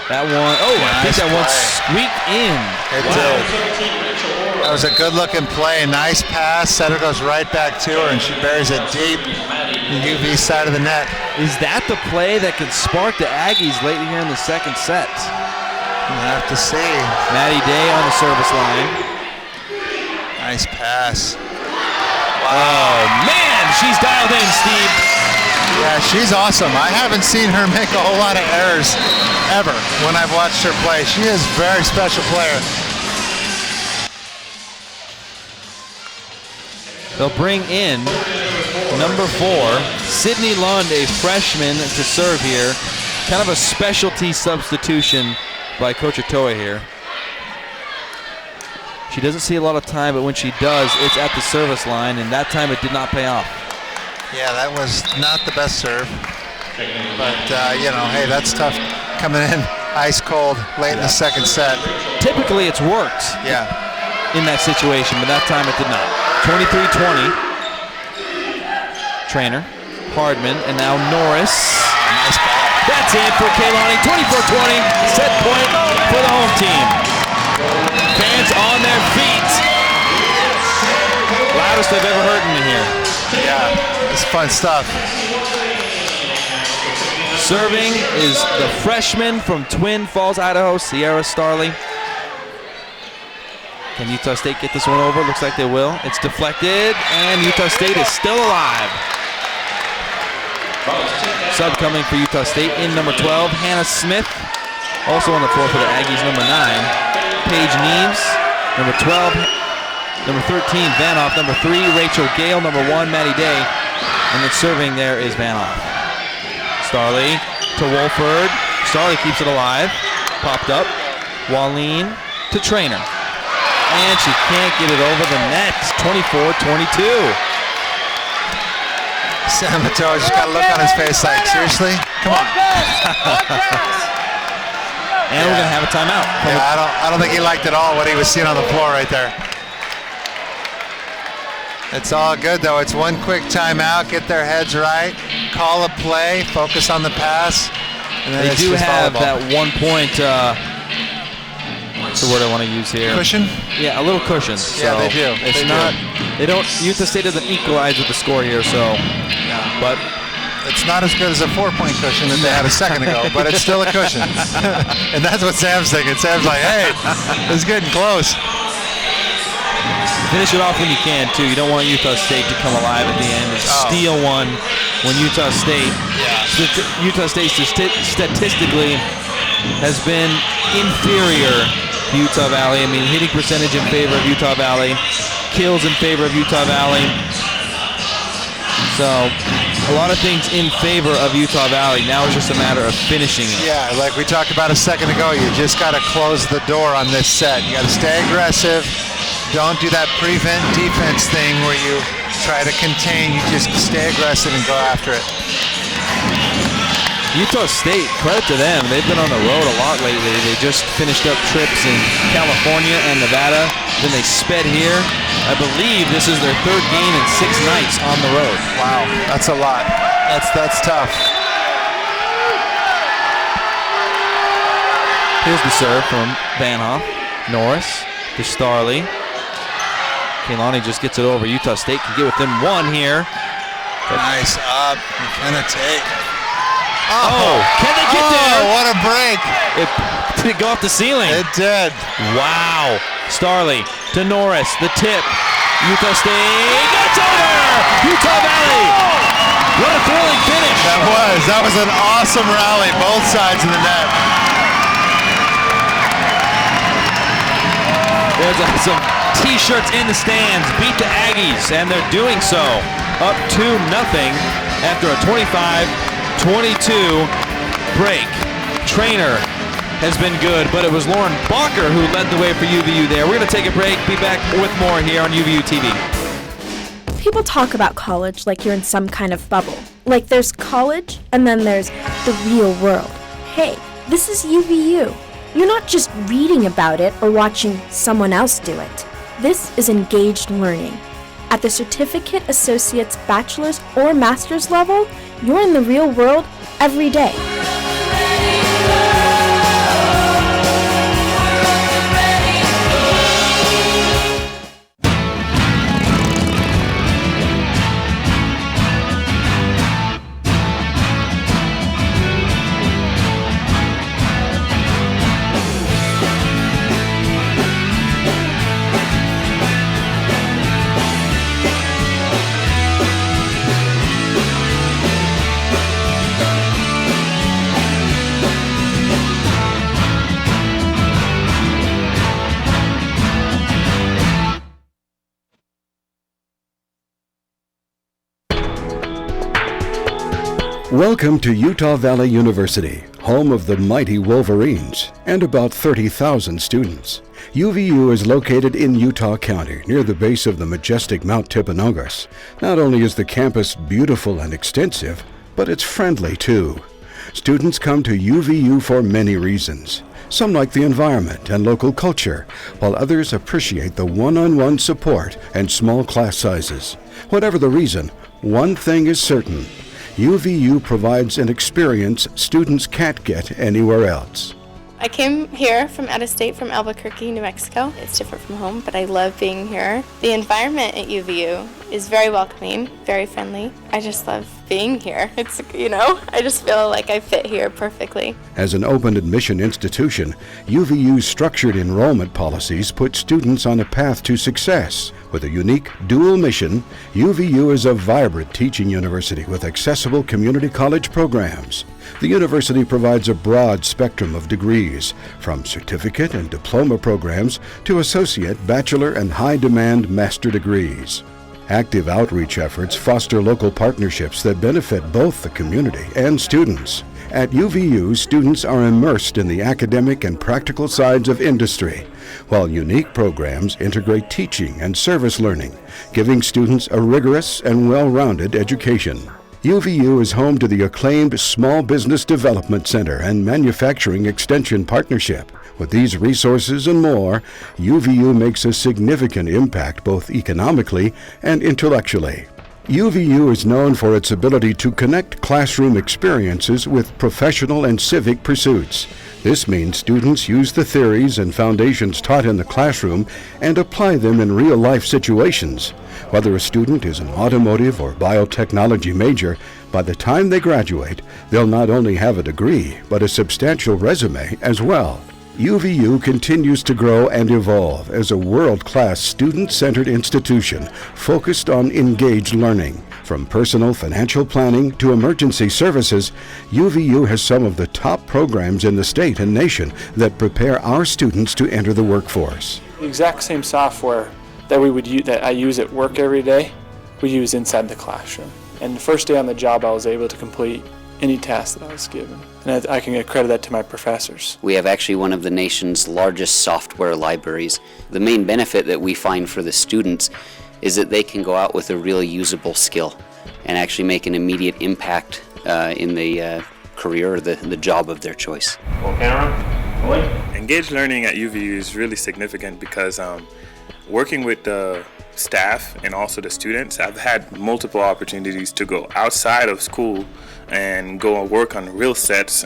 That one, I think that one squeaked in. It did. That was a good-looking play. Nice pass. Setter goes right back to her, and she buries it deep in the UV side of the net. Is that the play that could spark the Aggies late here in the second set? We'll have to see. Maddie Day on the service line. Nice pass. Wow. Oh, man, she's dialed in, Steve. Yeah, she's awesome. I haven't seen her make a whole lot of errors ever when I've watched her play. She is a very special player. They'll bring in number 4, Sydney Lund, a freshman, to serve here. Kind of a specialty substitution by Coach Otoa here. She doesn't see a lot of time, but when she does, it's at the service line, and that time it did not pay off. Yeah, that was not the best serve. But, hey, that's tough coming in ice cold late in the second set. Typically, it's worked in that situation, but that time it did not. 23-20. Trainer, Hardman, and now Norris. Nice ball. That's it for Kaylani. 24-20, set point for the home team. Fans on their feet. Loudest I've ever heard in here. Yeah, it's fun stuff. Serving is the freshman from Twin Falls, Idaho, Sierra Starley. Can Utah State get this one over? Looks like they will. It's deflected, and Utah State is still alive. Sub coming for Utah State in number 12, Hannah Smith. Also on the floor for the Aggies, number 9, Paige Neves. Number 12, number 13, Vanoff. Number 3, Rachel Gale. Number 1, Maddie Day. And then serving there is Vanoff. Starley to Wolford. Starley keeps it alive. Popped up. Walleen to Trainer. And she can't get it over the net. 24-22. Sam Mateo just got a look on his face like, seriously? Come on. And we're going to have a timeout. Yeah, I don't think he liked at all what he was seeing on the floor right there. It's all good, though. It's one quick timeout. Get their heads right. Call a play. Focus on the pass. And then they do have that 1 point, what's the word I want to use here? Cushion? Yeah, a little cushion. So yeah, they do. Utah State doesn't equalize with the score here, so. Yeah. But it's not as good as a 4-point cushion that they had a second ago, but it's still a cushion. And that's what Sam's thinking. Sam's like, hey, it's getting close. Finish it off when you can, too. You don't want Utah State to come alive at the end and steal one when Utah State statistically has been inferior to Utah Valley. I mean, hitting percentage in favor of Utah Valley, kills in favor of Utah Valley. So a lot of things in favor of Utah Valley. Now it's just a matter of finishing it. Yeah, like we talked about a second ago, you just got to close the door on this set. You got to stay aggressive. Don't do that prevent defense thing where you try to contain. You just stay aggressive and go after it. Utah State, credit to them. They've been on the road a lot lately. They just finished up trips in California and Nevada. Then they sped here. I believe this is their 3rd game in 6 nights on the road. Wow, that's a lot. That's tough. Here's the serve from Vanhoff. Norris to Starley. Kaylani just gets it over. Utah State can get within 1 here. Nice up. McKenna take. Oh, can they get there? Oh, what a break. Did it go off the ceiling? It did. Wow. Starley to Norris. The tip. Utah State gets over! Utah Valley! What a thrilling finish. That was an awesome rally. Both sides of the net. There's some T-shirts in the stands. Beat the Aggies, and they're doing so. Up 2-0 after a 25-22 break. Trainer has been good, but it was Lauren Balker who led the way for UVU there. We're going to take a break. Be back with more here on UVU TV. People talk about college like you're in some kind of bubble. Like there's college, and then there's the real world. Hey, this is UVU. You're not just reading about it or watching someone else do it. This is engaged learning. At the certificate, associate's, bachelor's, or master's level, you're in the real world every day. Welcome to Utah Valley University, home of the mighty Wolverines and about 30,000 students. UVU is located in Utah County, near the base of the majestic Mount Timpanogos. Not only is the campus beautiful and extensive, but it's friendly too. Students come to UVU for many reasons. Some like the environment and local culture, while others appreciate the one-on-one support and small class sizes. Whatever the reason, one thing is certain: UVU provides an experience students can't get anywhere else. I came here from out of state, from Albuquerque, New Mexico. It's different from home, but I love being here. The environment at UVU is very welcoming, very friendly. I just love being here. It's, I just feel like I fit here perfectly. As an open admission institution, UVU's structured enrollment policies put students on a path to success. With a unique dual mission, UVU is a vibrant teaching university with accessible community college programs. The university provides a broad spectrum of degrees, from certificate and diploma programs to associate, bachelor, and high-demand master degrees. Active outreach efforts foster local partnerships that benefit both the community and students. At UVU, students are immersed in the academic and practical sides of industry, while unique programs integrate teaching and service learning, giving students a rigorous and well-rounded education. UVU is home to the acclaimed Small Business Development Center and Manufacturing Extension Partnership. With these resources and more, UVU makes a significant impact both economically and intellectually. UVU is known for its ability to connect classroom experiences with professional and civic pursuits. This means students use the theories and foundations taught in the classroom and apply them in real-life situations. Whether a student is an automotive or biotechnology major, by the time they graduate, they'll not only have a degree, but a substantial resume as well. UVU continues to grow and evolve as a world-class student-centered institution focused on engaged learning. From personal financial planning to emergency services, UVU has some of the top programs in the state and nation that prepare our students to enter the workforce. The exact same software that we would use, that I use at work every day, we use inside the classroom. And the first day on the job, I was able to complete any task that I was given. And I can accredit that to my professors. We have actually one of the nation's largest software libraries. The main benefit that we find for the students is that they can go out with a really usable skill and actually make an immediate impact in the career or the job of their choice. Engaged learning at UVU is really significant because working with the staff and also the students, I've had multiple opportunities to go outside of school and go and work on real sets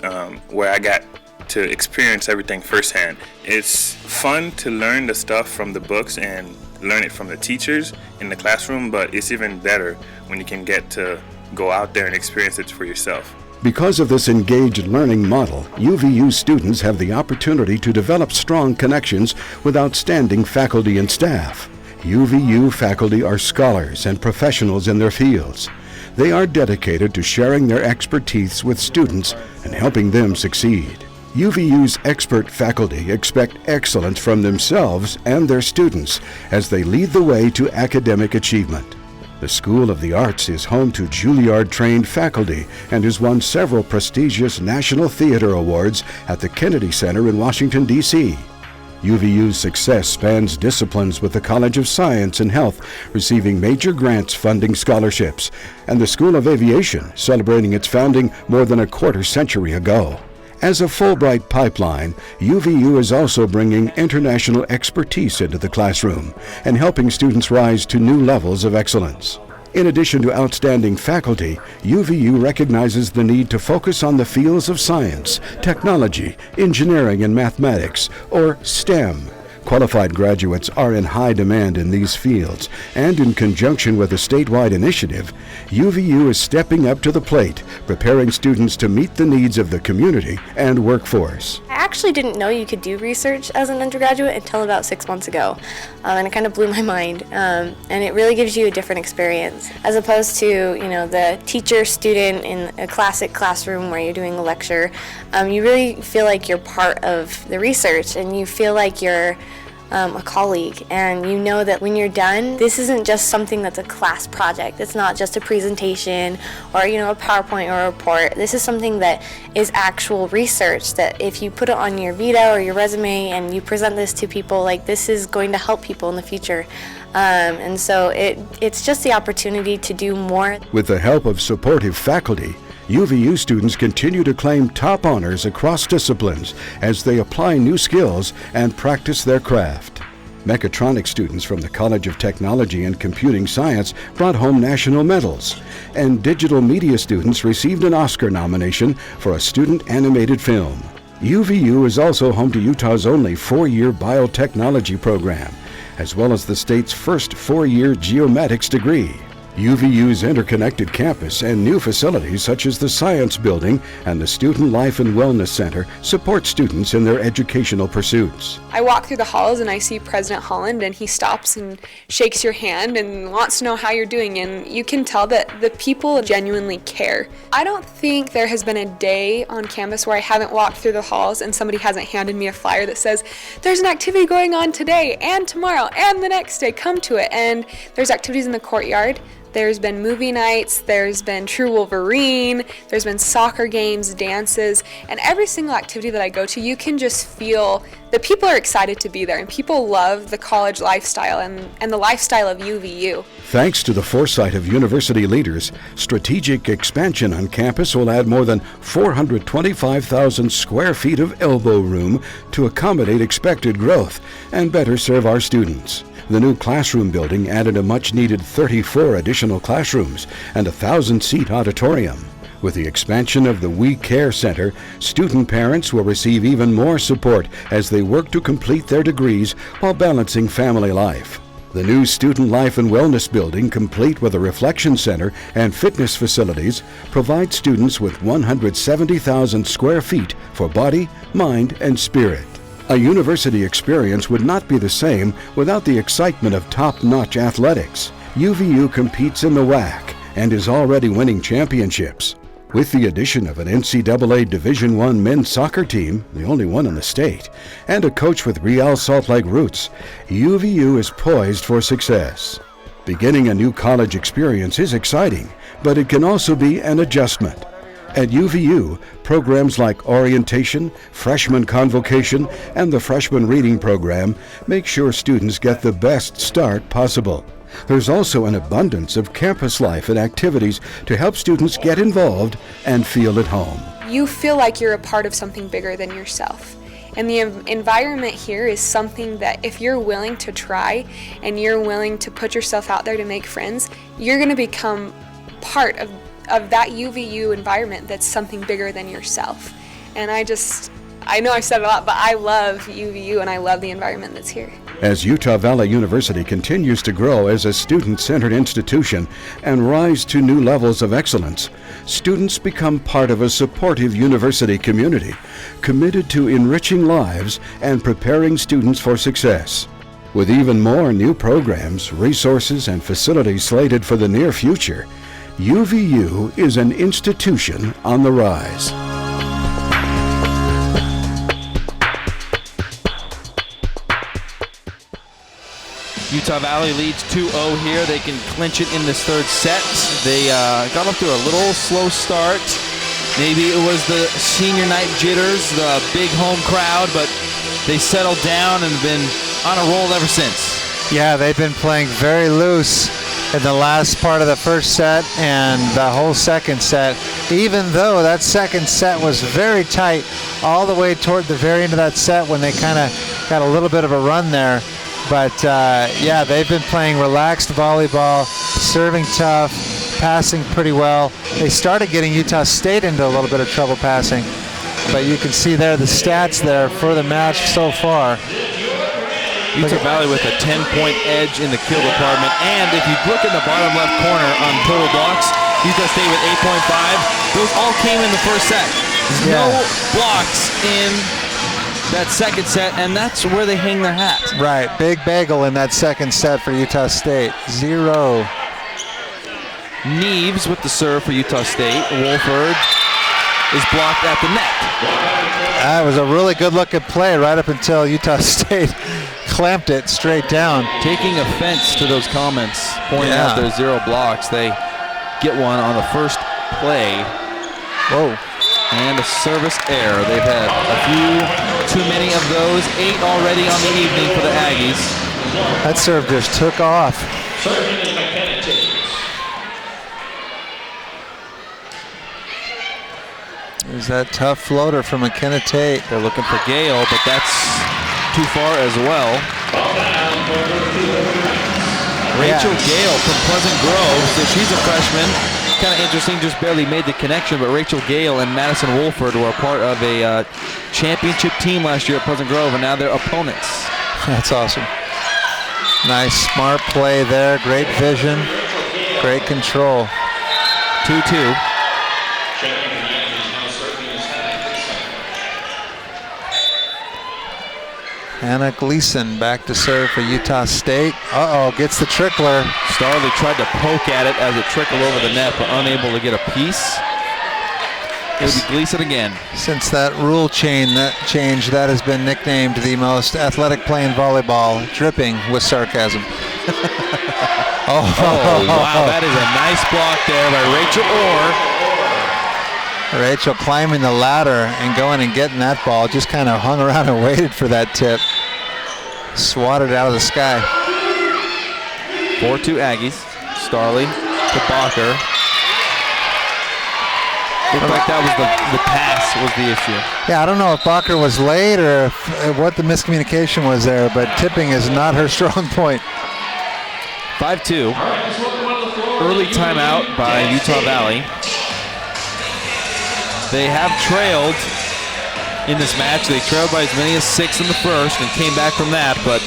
where I got to experience everything firsthand. It's fun to learn the stuff from the books and learn it from the teachers in the classroom, but it's even better when you can get to go out there and experience it for yourself. Because of this engaged learning model, UVU students have the opportunity to develop strong connections with outstanding faculty and staff. UVU faculty are scholars and professionals in their fields. They are dedicated to sharing their expertise with students and helping them succeed. UVU's expert faculty expect excellence from themselves and their students as they lead the way to academic achievement. The School of the Arts is home to Juilliard-trained faculty and has won several prestigious National Theater Awards at the Kennedy Center in Washington, D.C. UVU's success spans disciplines with the College of Science and Health receiving major grants funding scholarships, and the School of Aviation celebrating its founding more than a quarter century ago. As a Fulbright pipeline, UVU is also bringing international expertise into the classroom and helping students rise to new levels of excellence. In addition to outstanding faculty, UVU recognizes the need to focus on the fields of science, technology, engineering, and mathematics, or STEM. Qualified graduates are in high demand in these fields, and in conjunction with a statewide initiative, UVU is stepping up to the plate, preparing students to meet the needs of the community and workforce. I actually didn't know you could do research as an undergraduate until about 6 months ago, and it kind of blew my mind. And it really gives you a different experience, as opposed to the teacher-student in a classic classroom where you're doing a lecture. You really feel like you're part of the research, and you feel like you're a colleague, and you know that when you're done, this isn't just something that's a class project. It's not just a presentation or a PowerPoint or a report. This is something that is actual research that if you put it on your Vita or your resume and you present this to people, this is going to help people in the future. And so it's just the opportunity to do more. With the help of supportive faculty, UVU students continue to claim top honors across disciplines as they apply new skills and practice their craft. Mechatronics students from the College of Technology and Computing Science brought home national medals, and digital media students received an Oscar nomination for a student animated film. UVU is also home to Utah's only 4-year biotechnology program, as well as the state's first 4-year geomatics degree. UVU's interconnected campus and new facilities such as the Science Building and the Student Life and Wellness Center support students in their educational pursuits. I walk through the halls and I see President Holland, and he stops and shakes your hand and wants to know how you're doing, and you can tell that the people genuinely care. I don't think there has been a day on campus where I haven't walked through the halls and somebody hasn't handed me a flyer that says, there's an activity going on today and tomorrow and the next day, come to it. And there's activities in the courtyard. There's been movie nights, there's been True Wolverine, there's been soccer games, dances, and every single activity that I go to, you can just feel that people are excited to be there, and people love the college lifestyle and the lifestyle of UVU. Thanks to the foresight of university leaders, strategic expansion on campus will add more than 425,000 square feet of elbow room to accommodate expected growth and better serve our students. The new classroom building added a much-needed 34 additional classrooms and a 1,000-seat auditorium. With the expansion of the We Care Center, student parents will receive even more support as they work to complete their degrees while balancing family life. The new Student Life and Wellness Building, complete with a reflection center and fitness facilities, provides students with 170,000 square feet for body, mind, and spirit. A university experience would not be the same without the excitement of top-notch athletics. UVU competes in the WAC and is already winning championships. With the addition of an NCAA Division I men's soccer team, the only one in the state, and a coach with Real Salt Lake roots, UVU is poised for success. Beginning a new college experience is exciting, but it can also be an adjustment. At UVU, programs like orientation, freshman convocation, and the freshman reading program make sure students get the best start possible. There's also an abundance of campus life and activities to help students get involved and feel at home. You feel like you're a part of something bigger than yourself. And the environment here is something that if you're willing to try and you're willing to put yourself out there to make friends, you're going to become part of that UVU environment that's something bigger than yourself. And I know I've said a lot, but I love UVU and I love the environment that's here. As Utah Valley University continues to grow as a student-centered institution and rise to new levels of excellence, students become part of a supportive university community, committed to enriching lives and preparing students for success. With even more new programs, resources, and facilities slated for the near future, UVU is an institution on the rise. Utah Valley leads 2-0 here. They can clinch it in this third set. They got off to a little slow start. Maybe it was the senior night jitters, the big home crowd, but they settled down and have been on a roll ever since. Yeah, they've been playing very loose in the last part of the first set and the whole second set. even though that second set was very tight all the way toward the very end of that set when they kind of got a little bit of a run there. But yeah, they've been playing relaxed volleyball, serving tough, passing pretty well. They started getting Utah State into a little bit of trouble passing, but you can see there the stats there for the match so far. Utah Valley with a 10-point edge in the kill department, and if you look in the bottom left corner on total blocks, Utah State with 8.5. Those all came in the first set. No blocks in that second set, and that's where they hang their hat. Right, big bagel in that second set for Utah State. 0. Neves with the serve for Utah State. Wolford is blocked at the net. That was a really good looking play right up until Utah State clamped it straight down. Taking offense to those comments, pointing out there's 0 blocks. They get one on the first play. Whoa. And a service error. They've had a few too many of those. 8 already on the evening for the Aggies. That serve just took off. There's that tough floater from McKenna Tate. They're looking for Gale, but that's too far as well. Rachel Gale from Pleasant Grove, so she's a freshman. Kind of interesting, just barely made the connection, but Rachel Gale and Madison Wolford were a part of a championship team last year at Pleasant Grove, and now they're opponents. That's awesome. Nice, smart play there. Great vision, great control. 2-2. Hannah Gleason back to serve for Utah State. Uh-oh, gets the trickler. Starley tried to poke at it as it trickled over the net, but unable to get a piece. It'll be Gleason again. Since that rule change, that has been nicknamed the most athletic play in volleyball, dripping with sarcasm. Oh, wow, that is a nice block there by Rachel Orr. Rachel climbing the ladder and going and getting that ball. Just kind of hung around and waited for that tip. Swatted out of the sky. 4-2 Aggies. Starley to Bacher. Looked like that was the pass was the issue. Yeah, I don't know if Bacher was late or what the miscommunication was there, but tipping is not her strong point. 5-2. Early timeout by Utah Valley. They have trailed in this match. They trailed by as many as 6 in the first and came back from that, but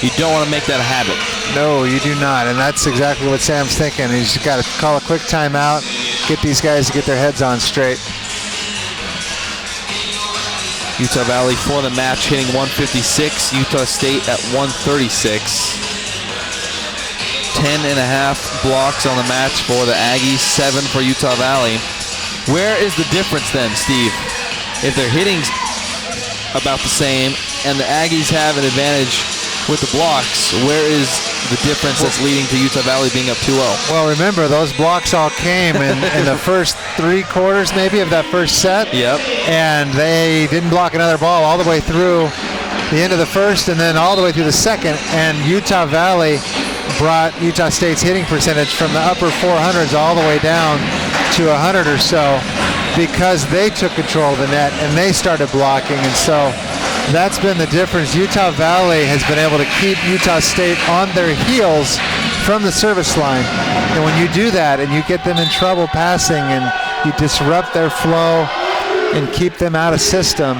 you don't want to make that a habit. No, you do not, and that's exactly what Sam's thinking. He's got to call a quick timeout, get these guys to get their heads on straight. Utah Valley for the match hitting 156, Utah State at 136. 10.5 blocks on the match for the Aggies, 7 for Utah Valley. Where is the difference then, Steve? If they're hitting about the same and the Aggies have an advantage with the blocks, where is the difference that's leading to Utah Valley being up 2-0? Well, remember, those blocks all came in the first 3 quarters maybe of that first set. Yep. And they didn't block another ball all the way through the end of the first and then all the way through the second. And Utah Valley brought Utah State's hitting percentage from the upper 400s all the way down to 100 or so because they took control of the net and they started blocking, and so that's been the difference. Utah Valley has been able to keep Utah State on their heels from the service line, and when you do that and you get them in trouble passing and you disrupt their flow and keep them out of system,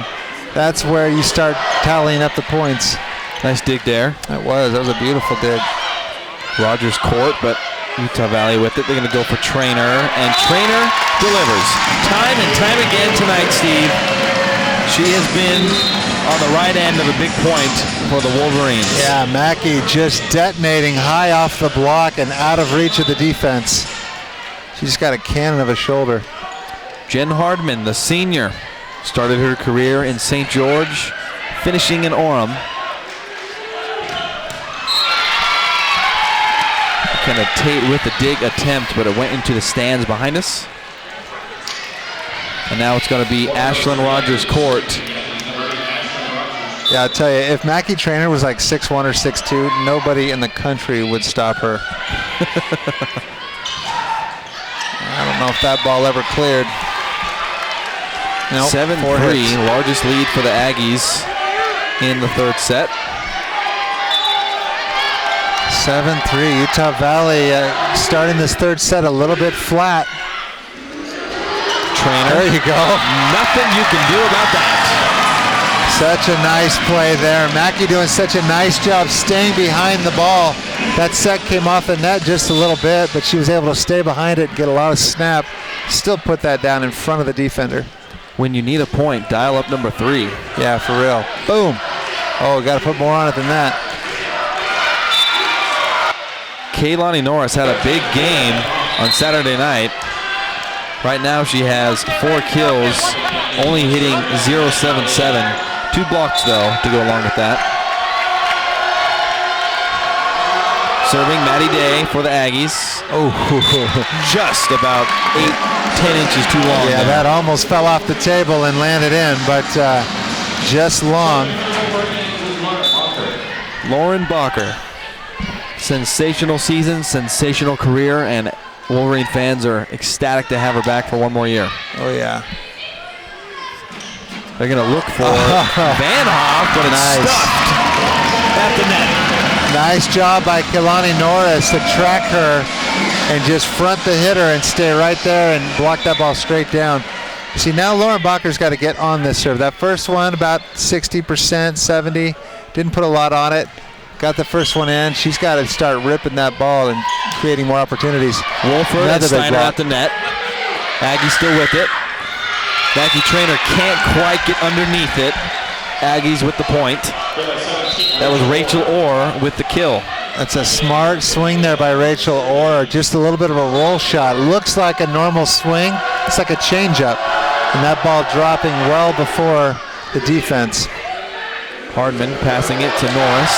that's where you start tallying up the points. Nice dig there. That was a beautiful dig. Rogers Court, but Utah Valley with it. They're going to go for Trainer, and Trainer delivers. Time and time again tonight, Steve. She has been on the right end of a big point for the Wolverines. Yeah, Mackey just detonating high off the block and out of reach of the defense. She's got a cannon of a shoulder. Jen Hardman, the senior, started her career in St. George, finishing in Orem. Kind of Tate with the dig attempt, but it went into the stands behind us. And now it's going to be Ashlyn Rogers Court. Yeah, I'll tell you, if Mackie Trainer was like 6'1" or 6'2", nobody in the country would stop her. I don't know if that ball ever cleared. Nope, 7-3, largest lead for the Aggies in the third set. 7-3, Utah Valley starting this third set a little bit flat. Trainer. There you go. Nothing you can do about that. Such a nice play there. Mackey doing such a nice job staying behind the ball. That set came off the net just a little bit, but she was able to stay behind it and get a lot of snap. Still put that down in front of the defender. When you need a point, dial up number 3. Yeah, for real. Boom. Oh, got to put more on it than that. Kaylani Norris had a big game on Saturday night. Right now she has 4 kills, only hitting .077. 2 blocks though to go along with that. Serving Maddie Day for the Aggies. Oh, just about 8-10 inches too long. Yeah, there. that almost fell off the table and landed in, but just long. Lauren Bacher. Sensational season, sensational career, and Wolverine fans are ecstatic to have her back for one more year. Oh, yeah. They're going to look for Van Hoff, but it's stuffed at the net. Nice job by Kaylani Norris to track her and just front the hitter and stay right there and block that ball straight down. See, now Lauren Bacher's got to get on this serve. That first one, about 60%, 70. Didn't put a lot on it. Got the first one in. She's got to start ripping that ball and creating more opportunities. Wolford and Steiner at the net. Aggie still with it. Mackie Trainer can't quite get underneath it. Aggies with the point. That was Rachel Orr with the kill. That's a smart swing there by Rachel Orr. Just a little bit of a roll shot. Looks like a normal swing. It's like a changeup. And that ball dropping well before the defense. Hardman passing it to Norris.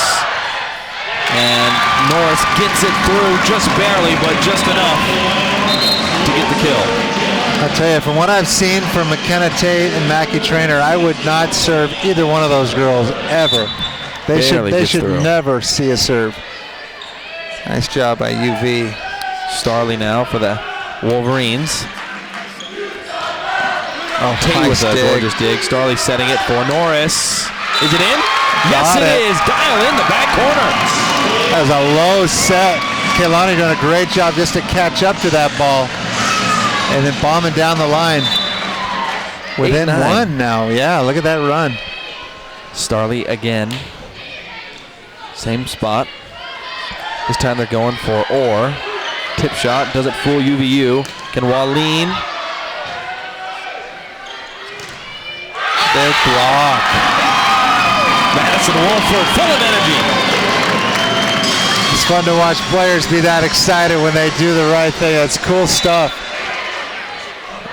And Norris gets it through just barely, but just enough to get the kill. I'll tell you, from what I've seen from McKenna Tate and Mackie Trainer, I would not serve either one of those girls ever. They should never see a serve. Nice job by UV. Starley now for the Wolverines. Oh, Tate nice with a dig. gorgeous dig. Starley setting it for Norris. Is it in? Got Yes, it it. is. Dial in the back corner. That was a low set. Kaylani doing a great job just to catch up to that ball. And then bombing down the line. Within 8-9. one now. Yeah, look at that run. Starley again. Same spot. This time they're going for Orr. Tip shot. Doesn't fool UVU. Can Waleen? Big block. Madison Wolford full of energy. It's fun to watch players be that excited when they do the right thing. It's cool stuff.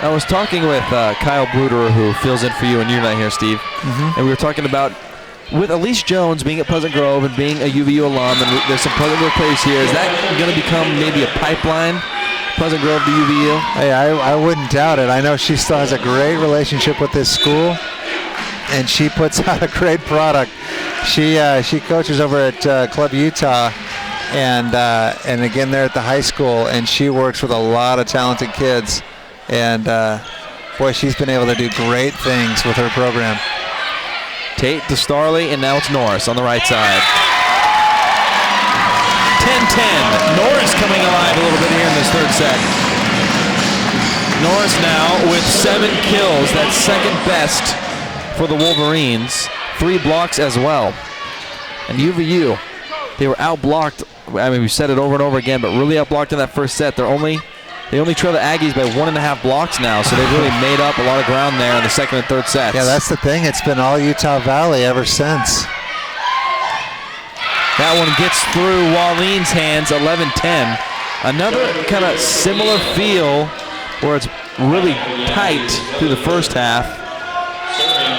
I was talking with Kyle Bruder, who fills in for you when you're not here, Steve. And we were talking about, with Elise Jones being at Pleasant Grove and being a UVU alum, and there's some Pleasant Grove players here, is that going to become maybe a pipeline, Pleasant Grove to UVU? Hey, I wouldn't doubt it. I know she still has a great relationship with this school, and she puts out a great product. She coaches over at Club Utah, and again there at the high school, and she works with a lot of talented kids. And boy, she's been able to do great things with her program. Tate to Starley, and now it's Norris on the right side. 10-10. Norris coming alive a little bit here in this third set. Norris now with 7 kills. That's second best for the Wolverines. 3 blocks as well. And UVU, they were outblocked. I mean, we said it over and over again, but really outblocked in that first set. They only trail the Aggies by 1.5 blocks now, so they've really made up a lot of ground there in the second and third sets. Yeah, that's the thing. It's been all Utah Valley ever since. That one gets through Waleen's hands, 11-10. Another kind of similar feel where it's really tight through the first half.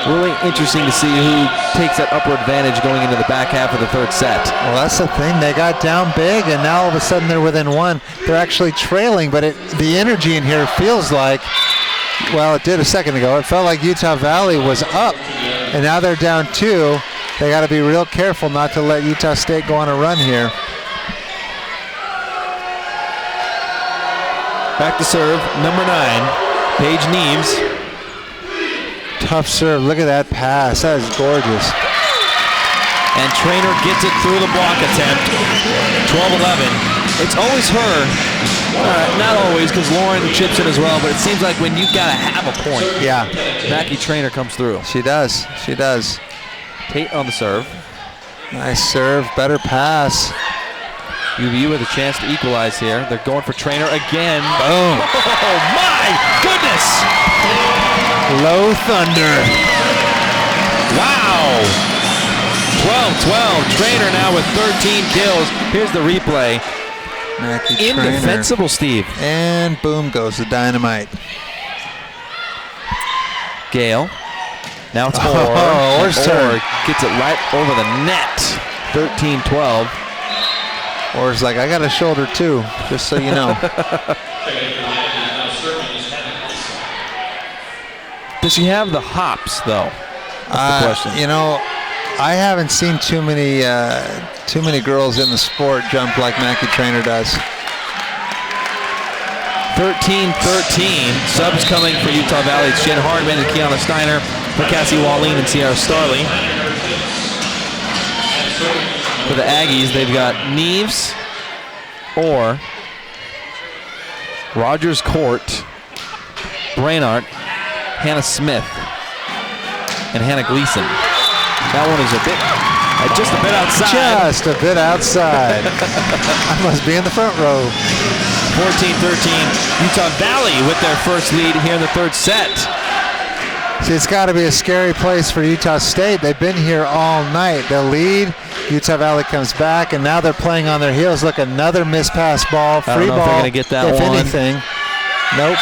Really interesting to see who takes that upper advantage going into the back half of the third set. Well, that's the thing. They got down big, and now all of a sudden they're within 1. They're actually trailing, but the energy in here feels like, well, it did a second ago. It felt like Utah Valley was up, and now they're down 2. They got to be real careful not to let Utah State go on a run here. Back to serve, number 9, Paige Neves. Tough serve. Look at that pass. That is gorgeous. And Trainer gets it through the block attempt. 12-11. It's always her. Not always, because Lauren chips in as well, but it seems like when you got to have a point, yeah, Mackie Trainer comes through. She does. She does. Tate on the serve. Nice serve. Better pass. UVU with a chance to equalize here. They're going for Trainer again. Boom. Oh, my goodness. Low thunder. Wow. 12-12. Trainer now with 13 kills. Here's the replay. Mackie Indefensible, Steve. And boom goes the dynamite. Gale. Now it's Orr gets it right over the net. 13-12. Orr's like, I got a shoulder too, just so you know. Does she have the hops though? That's the question. You know, I haven't seen too many girls in the sport jump like Mackie Trainer does. 13-13. Subs coming for Utah Valley. It's Jen Hardman and Kiana Steiner for Cassie Walleen and Sierra Starley. For the Aggies, they've got Neves, Orr, Rogers Court, Brainart, Hannah Smith, and Hannah Gleason. That one is just a bit outside. Just a bit outside. I must be in the front row. 14-13. Utah Valley with their first lead here in the third set. See, it's got to be a scary place for Utah State. They've been here all night. They'll lead. Utah Valley comes back, and now they're playing on their heels. Look, another mispass ball. Free ball. If they're going to get that if one. anything. Nope.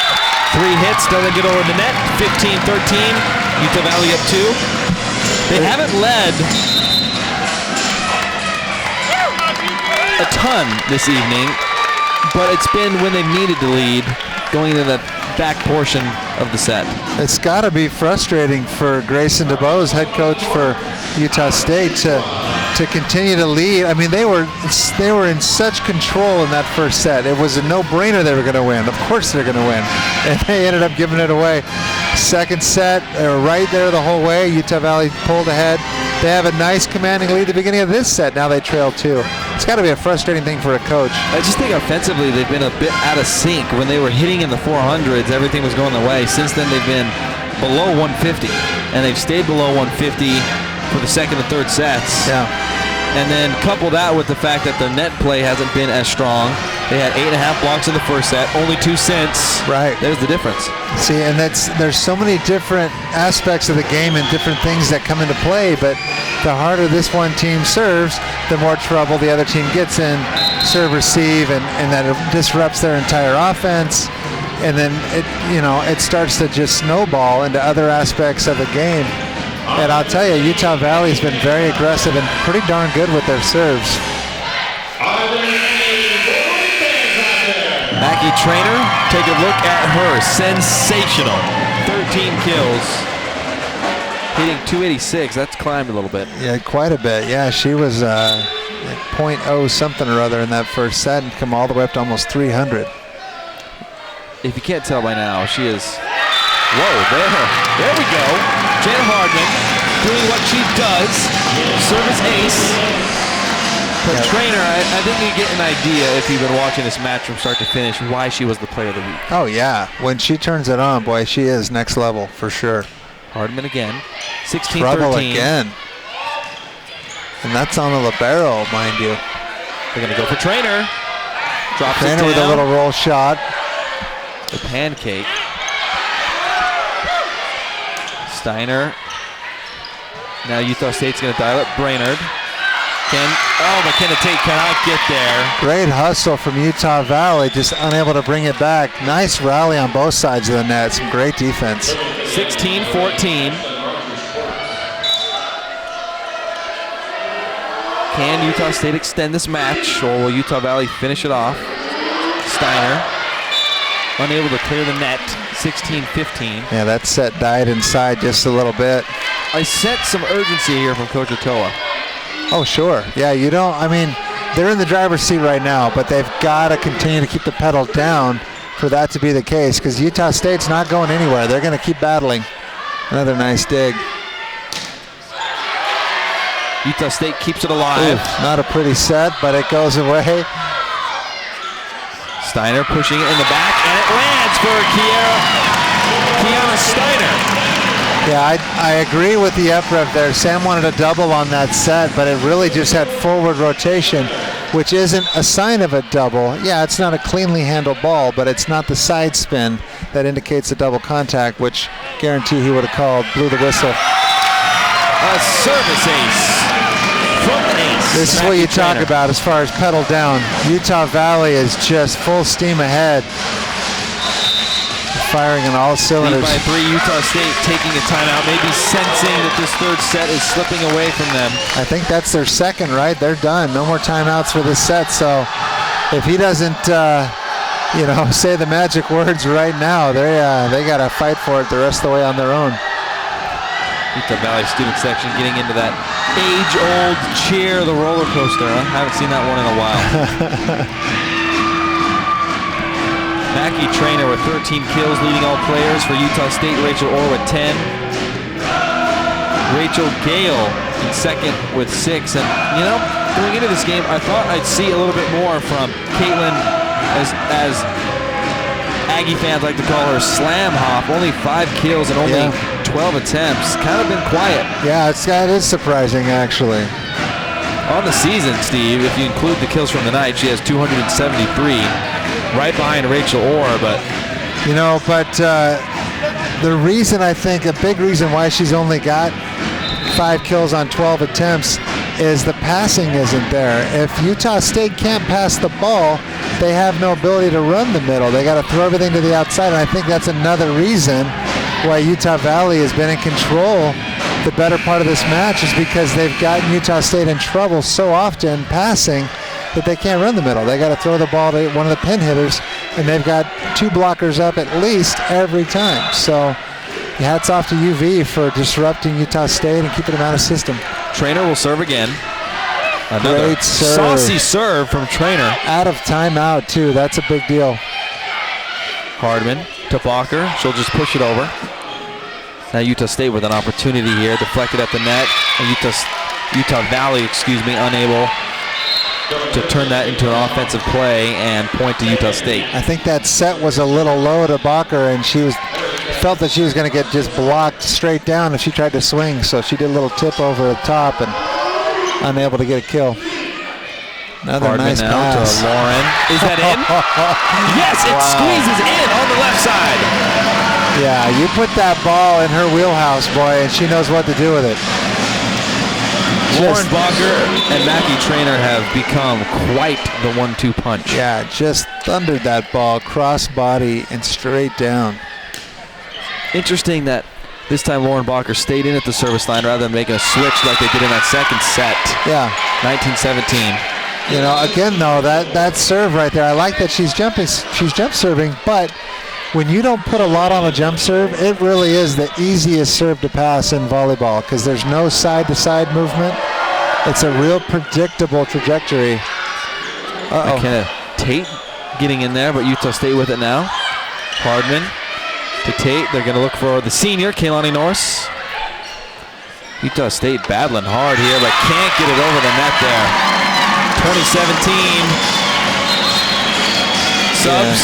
3 hits, doesn't get over the net. 15-13. Utah Valley up 2. They haven't led a ton this evening, but it's been when they've needed to lead going into the back portion of the set. It's got to be frustrating for Grayson DeBose, head coach for Utah State, to continue to lead. I mean, they were in such control in that first set. It was a no-brainer they were going to win. Of course they're going to win. And they ended up giving it away. Second set, they were right there the whole way. Utah Valley pulled ahead. They have a nice commanding lead at the beginning of this set. Now they trail 2. It's got to be a frustrating thing for a coach. I just think offensively they've been a bit out of sync. When they were hitting in the 400s, everything was going their way. Since then they've been below 150, and they've stayed below 150 for the second and third sets. Yeah. And then couple that with the fact that their net play hasn't been as strong. They had 8.5 blocks in the first set, only 2 cents. Right. There's the difference. See, and there's so many different aspects of the game and different things that come into play, but the harder this one team serves, the more trouble the other team gets in serve receive, and that it disrupts their entire offense. And then it starts to just snowball into other aspects of the game. And I'll tell you, Utah Valley's been very aggressive and pretty darn good with their serves. Mackie Trainer, take a look at her. Sensational. 13 kills. Hitting .286. That's climbed a little bit. Yeah, quite a bit. Yeah, she was at .0 something or other in that first set and come all the way up to almost 300. If you can't tell by now, she is... Whoa, there we go. Jen Hardman doing what she does. Service ace. But Trainer, I think you get an idea if you've been watching this match from start to finish why she was the player of the week. Oh, yeah. When she turns it on, boy, she is next level for sure. Hardman again. 16-13. Trouble again. And that's on the libero, mind you. They're going to go for Trainer. Drops Trainer with a little roll shot. The pancake. Steiner. Now Utah State's going to dial up Brainerd. McKenna Tate cannot get there. Great hustle from Utah Valley, just unable to bring it back. Nice rally on both sides of the net. Some great defense. 16-14. Can Utah State extend this match, or will Utah Valley finish it off? Steiner unable to clear the net. 16-15. Yeah, that set died inside just a little bit. I sense some urgency here from Coach Otoa. Oh, sure. Yeah, they're in the driver's seat right now, but they've got to continue to keep the pedal down for that to be the case, because Utah State's not going anywhere. They're going to keep battling. Another nice dig. Utah State keeps it alive. Ooh, not a pretty set, but it goes away. Steiner pushing it in the back, and it lands for Kiana Steiner. Yeah, I agree with the up-rev there. Sam wanted a double on that set, but it really just had forward rotation, which isn't a sign of a double. Yeah, it's not a cleanly handled ball, but it's not the side spin that indicates a double contact, which guarantee he would have called, blew the whistle. A service ace from the ace. This is what you talk about as far as pedal down. Utah Valley is just full steam ahead. Firing on all cylinders. Lead by 3, Utah State taking a timeout, maybe sensing that this third set is slipping away from them. I think that's their second, right? They're done. No more timeouts for this set. So if he doesn't, say the magic words right now, they got to fight for it the rest of the way on their own. Utah Valley student section getting into that age-old cheer, the roller coaster. I haven't seen that one in a while. Mackie Trainer with 13 kills, leading all players for Utah State. Rachel Orr with 10. Rachel Gale in second with 6. And, going into this game, I thought I'd see a little bit more from Caitlin, as Aggie fans like to call her Slam Hop. Only 5 kills and only 12 attempts. Kind of been quiet. Yeah, it is surprising, actually. On the season, Steve, if you include the kills from the night, she has 273. Right behind Rachel Orr, but the reason, I think, a big reason why she's only got 5 kills on 12 attempts is the passing isn't there. If Utah State can't pass the ball, they have no ability to run the middle. They got to throw everything to the outside, and I think that's another reason why Utah Valley has been in control the better part of this match, is because they've gotten Utah State in trouble so often passing that they can't run the middle. They got to throw the ball to one of the pin hitters, and they've got 2 blockers up at least every time. So hats off to UV for disrupting Utah State and keeping them out of system. Trainer will serve again. Another great serve. Saucy serve from Trainer. Out of timeout, too. That's a big deal. Hardman to Balker. She'll just push it over. Now Utah State with an opportunity here. Deflected at the net. And Utah Valley, unable to turn that into an offensive play and point to Utah State. I think that set was a little low to Balker, and she felt that she was going to get just blocked straight down if she tried to swing, so she did a little tip over the top and unable to get a kill. Another Hardman nice now pass. to Lauren. Is that in? Yes, it squeezes in on the left side. Yeah, you put that ball in her wheelhouse, boy, and she knows what to do with it. Lauren Balker and Mackie Trainer have become quite the 1-2 punch. Yeah, just thundered that ball, cross body and straight down. Interesting that this time Lauren Balker stayed in at the service line rather than making a switch like they did in that second set. Yeah. 19-17. Again though, that serve right there, I like that she's jump serving, but when you don't put a lot on a jump serve, it really is the easiest serve to pass in volleyball because there's no side-to-side movement. It's a real predictable trajectory. McKenna Tate getting in there, but Utah State with it now. Hardman to Tate. They're going to look for the senior, Kaylani Norse. Utah State battling hard here, but can't get it over the net there. 2017. Subs.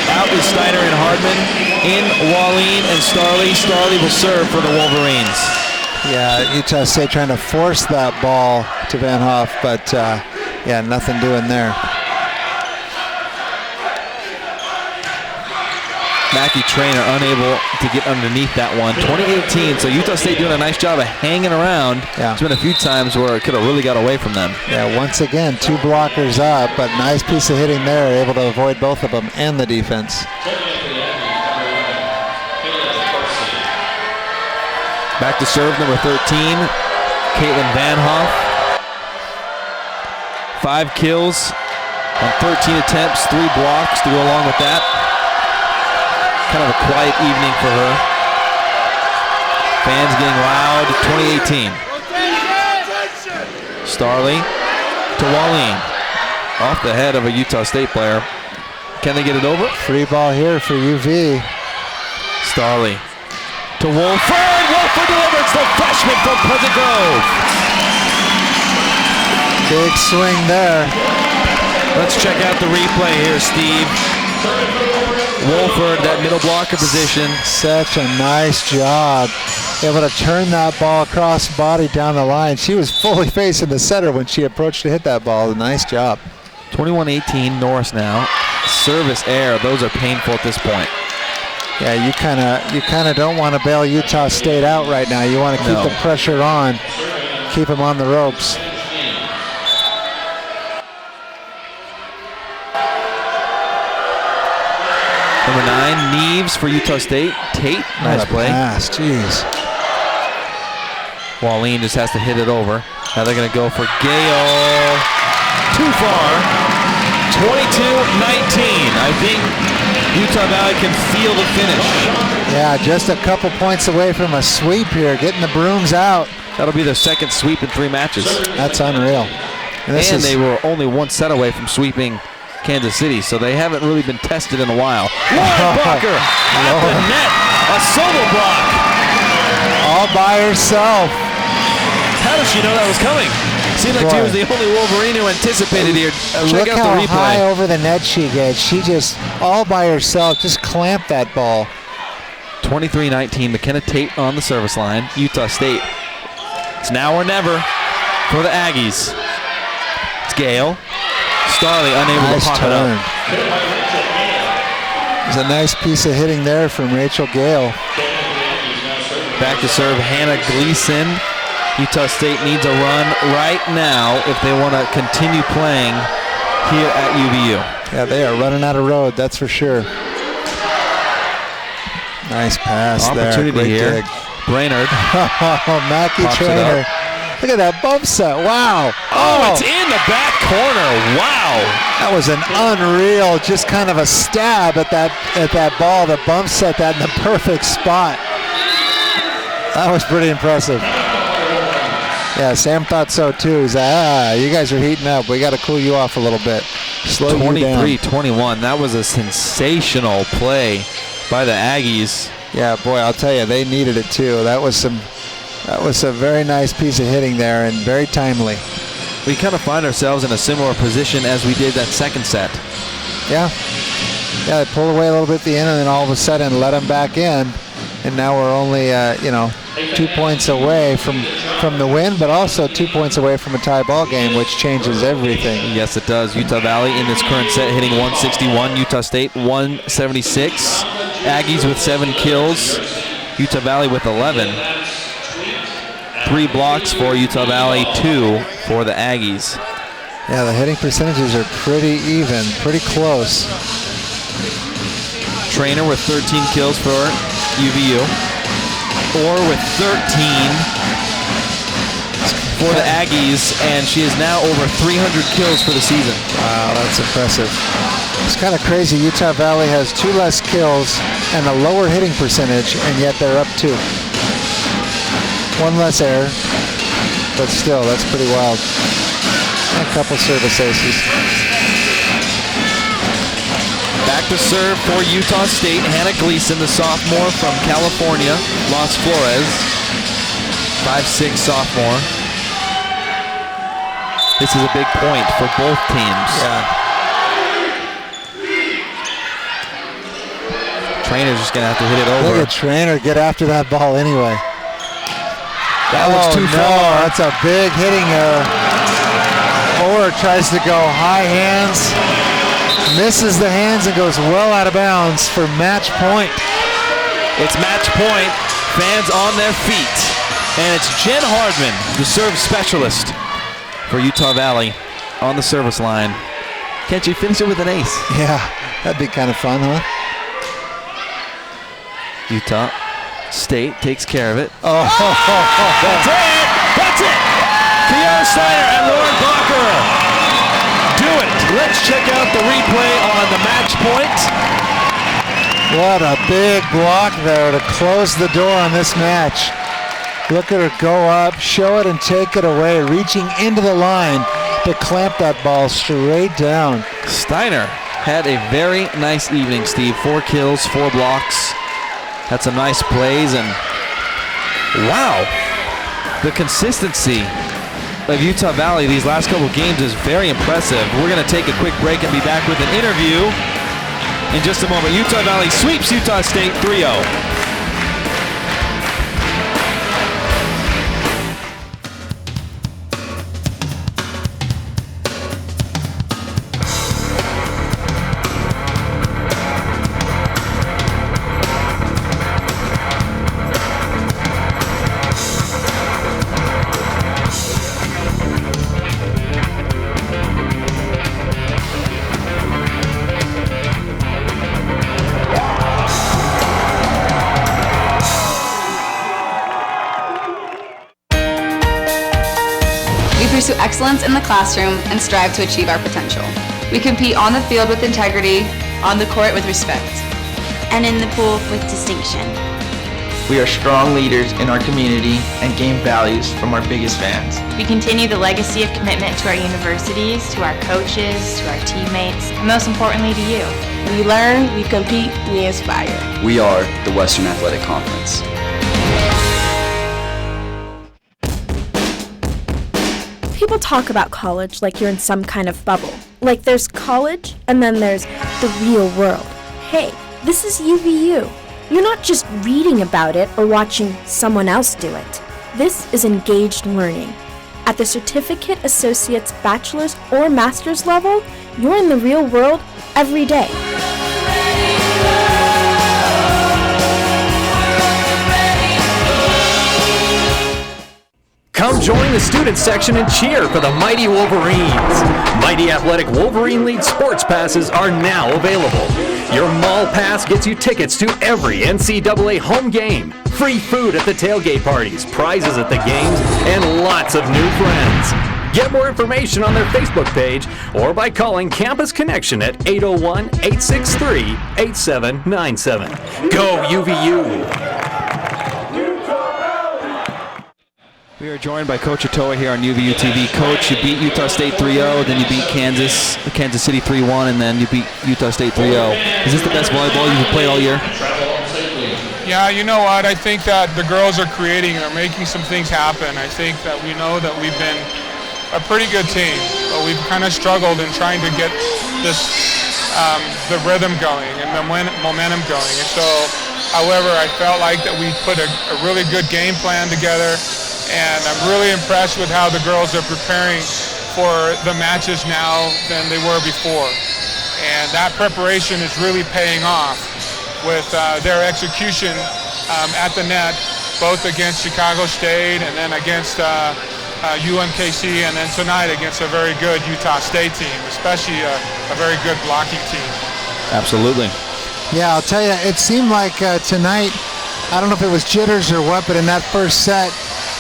Out is Steiner and Hardman. In Wallin and Starley. Starley will serve for the Wolverines. Yeah, Utah State trying to force that ball to Van Hoff, but nothing doing there. Mackie Trainer unable to get underneath that one. 2018, so Utah State doing a nice job of hanging around. Yeah. There's been a few times where it could have really got away from them. Yeah, once again, 2 blockers up, but nice piece of hitting there, able to avoid both of them and the defense. Back to serve, number 13, Caitlin Van Hoff. 5 kills on 13 attempts, 3 blocks to go along with that. Kind of a quiet evening for her. Fans getting loud. 2018. Starley to Wallin. Off the head of a Utah State player. Can they get it over? Free ball here for UV. Starley to Wolford. Wolford delivers the freshman from Pleasant Grove. Big swing there. Let's check out the replay here, Steve. Wolford, that middle blocker position. Such a nice job. Able to turn that ball across the body down the line. She was fully facing the center when she approached to hit that ball. Nice job. 21-18 Norris now. Service error. Those are painful at this point. Yeah, you kind of don't want to bail Utah State out right now. You want to keep the pressure on, keep them on the ropes. Number 9, Neves for Utah State. Tate, nice play. Pass, jeez. Wallin just has to hit it over. Now they're going to go for Gale. Too far. 22-19. I think Utah Valley can feel the finish. Yeah, just a couple points away from a sweep here, getting the brooms out. That'll be their second sweep in 3 matches. That's unreal. And they were only 1 set away from sweeping Kansas City, so they haven't really been tested in a while. Lauren Blocker at the net. A solo block. All by herself. How does she know that was coming? Seemed like she was the only Wolverine who anticipated here. Check out the replay. Look how high over the net she gets. She just, all by herself, just clamped that ball. 23-19, McKenna Tate on the service line. Utah State. It's now or never for the Aggies. It's Gale. Starley unable to pop it up. There's a nice piece of hitting there from Rachel Gale. Back to serve Hannah Gleason. Utah State needs a run right now if they want to continue playing here at UVU. Yeah, they are running out of road, that's for sure. Nice pass there. Opportunity here. Dig. Brainerd. Mackie Trainer. Look at that bump set. Wow. Oh, it's in the back corner. Wow. That was an unreal, just kind of a stab at that ball. The bump set that in the perfect spot. That was pretty impressive. Yeah, Sam thought so too. He's like, you guys are heating up. We got to cool you off a little bit. Slow you down. 23-21. That was a sensational play by the Aggies. Yeah, boy, I'll tell you, they needed it too. That was a very nice piece of hitting there and very timely. We kind of find ourselves in a similar position as we did that second set. Yeah. Yeah, they pulled away a little bit at the end and then all of a sudden let them back in. And now we're only, 2 points away from the win, but also 2 points away from a tie ball game, which changes everything. Yes, it does. Utah Valley in this current set hitting 161. Utah State 176. Aggies with 7 kills. Utah Valley with 11. 3 blocks for Utah Valley, 2 for the Aggies. Yeah, the hitting percentages are pretty even, pretty close. Trainer with 13 kills for UVU. Or with 13 for the Aggies, and she is now over 300 kills for the season. Wow, that's impressive. It's kind of crazy. Utah Valley has 2 less kills and a lower hitting percentage, and yet they're up 2. 1 less error, but still, that's pretty wild. And a couple service aces. Back to serve for Utah State. Hannah Gleason, the sophomore from California, Los Flores. 5'6" sophomore. This is a big point for both teams. Yeah. Trainer's just going to have to hit it over. Look at Trainer get after that ball anyway. That looks too far. That's a big hitting error. Or tries to go high hands. Misses the hands and goes well out of bounds for match point. It's match point. Fans on their feet. And it's Jen Hardman, the serve specialist for Utah Valley on the service line. Can't you finish it with an ace? Yeah, that'd be kind of fun, huh? Utah State takes care of it. Oh, that's it! That's it! Kiara Steiner and Lauren Blocker do it. Let's check out the replay on the match point. What a big block there to close the door on this match. Look at her go up, show it and take it away, reaching into the line to clamp that ball straight down. Steiner had a very nice evening, Steve. 4 kills, 4 blocks. Had some nice plays, and wow, the consistency of Utah Valley these last couple games is very impressive. We're going to take a quick break and be back with an interview in just a moment. Utah Valley sweeps Utah State 3-0. We pursue excellence in the classroom and strive to achieve our potential. We compete on the field with integrity, on the court with respect, and in the pool with distinction. We are strong leaders in our community and gain values from our biggest fans. We continue the legacy of commitment to our universities, to our coaches, to our teammates, and most importantly to you. We learn, we compete, we inspire. We are the Western Athletic Conference. People talk about college like you're in some kind of bubble. Like there's college, and then there's the real world. Hey, this is UVU. You're not just reading about it or watching someone else do it. This is engaged learning. At the certificate, associate's, bachelor's, or master's level, you're in the real world every day. Come join the student section and cheer for the Mighty Wolverines. Mighty Athletic Wolverine League sports passes are now available. Your mall pass gets you tickets to every NCAA home game, free food at the tailgate parties, prizes at the games, and lots of new friends. Get more information on their Facebook page or by calling Campus Connection at 801-863-8797. Go UVU! We are joined by Coach Otoa here on UVU TV. Coach, you beat Utah State 3-0, then you beat Kansas City 3-1, and then you beat Utah State 3-0. Is this the best volleyball you've played all year? Yeah, you know what? I think that the girls are creating, are making some things happen. I think that we know that we've been a pretty good team, but we've kind of struggled in trying to get this, the rhythm going and the momentum going. And so, however, I felt like that we put a really good game plan together. And I'm really impressed with how the girls are preparing for the matches now than they were before. And that preparation is really paying off with their execution at the net, both against Chicago State and then against UMKC, and then tonight against a very good Utah State team, especially a very good blocking team. Absolutely. Yeah, I'll tell you, it seemed like tonight, I don't know if it was jitters or what, but in that first set,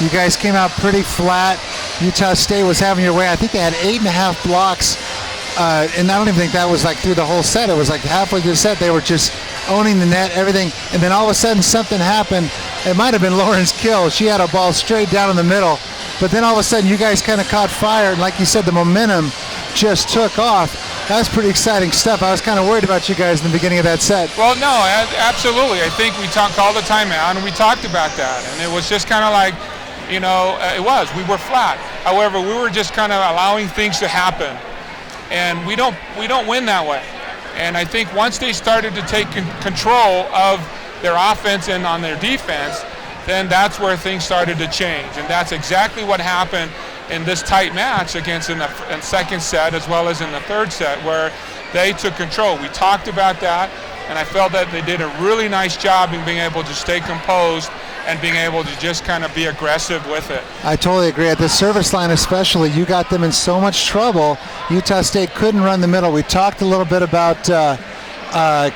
you guys came out pretty flat. Utah State was having your way. I think they had 8.5 blocks, and I don't even think that was like through the whole set. It was like halfway through the set, they were just owning the net, everything, and then all of a sudden something happened. It might have been Lauren's kill. She had a ball straight down in the middle, but then all of a sudden you guys kind of caught fire, and like you said, the momentum just took off. That was pretty exciting stuff. I was kind of worried about you guys in the beginning of that set. Well, no, absolutely. I think we called the timeout, and we talked about that, and it was just kind of like, you know, we were flat. However, we were just kind of allowing things to happen, and we don't win that way. And I think once they started to take control of their offense and on their defense, then that's where things started to change, and that's exactly what happened in this tight match against in second set as well as in the third set, where they took control. We talked about that, and I felt that they did a really nice job in being able to stay composed and being able to just kind of be aggressive with it. I totally agree. At the service line especially, you got them in so much trouble. Utah State couldn't run the middle. We talked a little bit about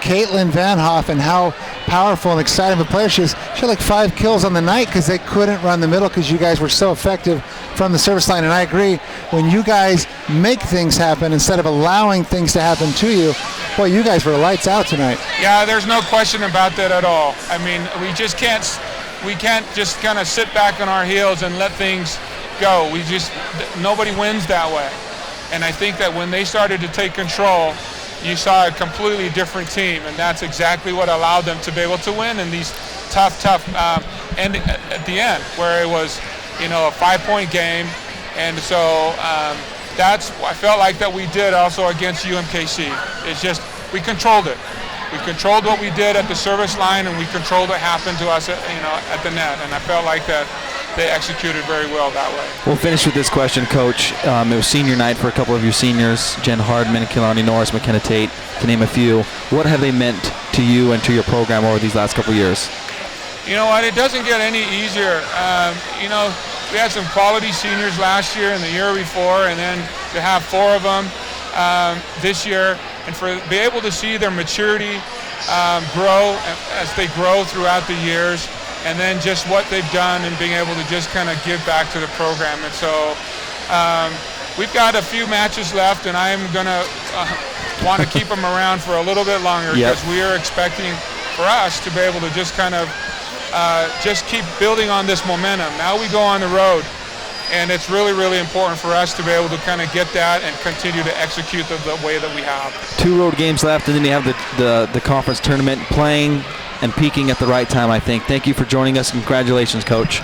Caitlin Van Hoff and how powerful and exciting of a player she is. She had like 5 kills on the night because they couldn't run the middle because you guys were so effective from the service line. And I agree, when you guys make things happen instead of allowing things to happen to you, boy, you guys were lights out tonight. Yeah, there's no question about that at all. I mean, we can't just kind of sit back on our heels and let things go. Nobody wins that way. And I think that when they started to take control, you saw a completely different team, and that's exactly what allowed them to be able to win in these tough, and at the end, where it was, a 5-point game, and so I felt like that we did also against UMKC. It's just we controlled it. We controlled what we did at the service line, and we controlled what happened to us, at the net, and I felt like that they executed very well that way. We'll finish with this question, Coach. It was senior night for a couple of your seniors, Jen Hardman, Kehlani Norris, McKenna Tate, to name a few. What have they meant to you and to your program over these last couple of years? You know what? It doesn't get any easier. We had some quality seniors last year and the year before, and then to have 4 of them this year, and be able to see their maturity grow as they grow throughout the years, and then just what they've done and being able to just kind of give back to the program. And so we've got a few matches left, and I'm going to want to keep them around for a little bit longer, because we are expecting for us to be able to just kind of just keep building on this momentum. Now we go on the road, and it's really, really important for us to be able to kind of get that and continue to execute the way that we have. 2 road games left, and then you have the conference tournament, playing and peaking at the right time, I think. Thank you for joining us. Congratulations, Coach.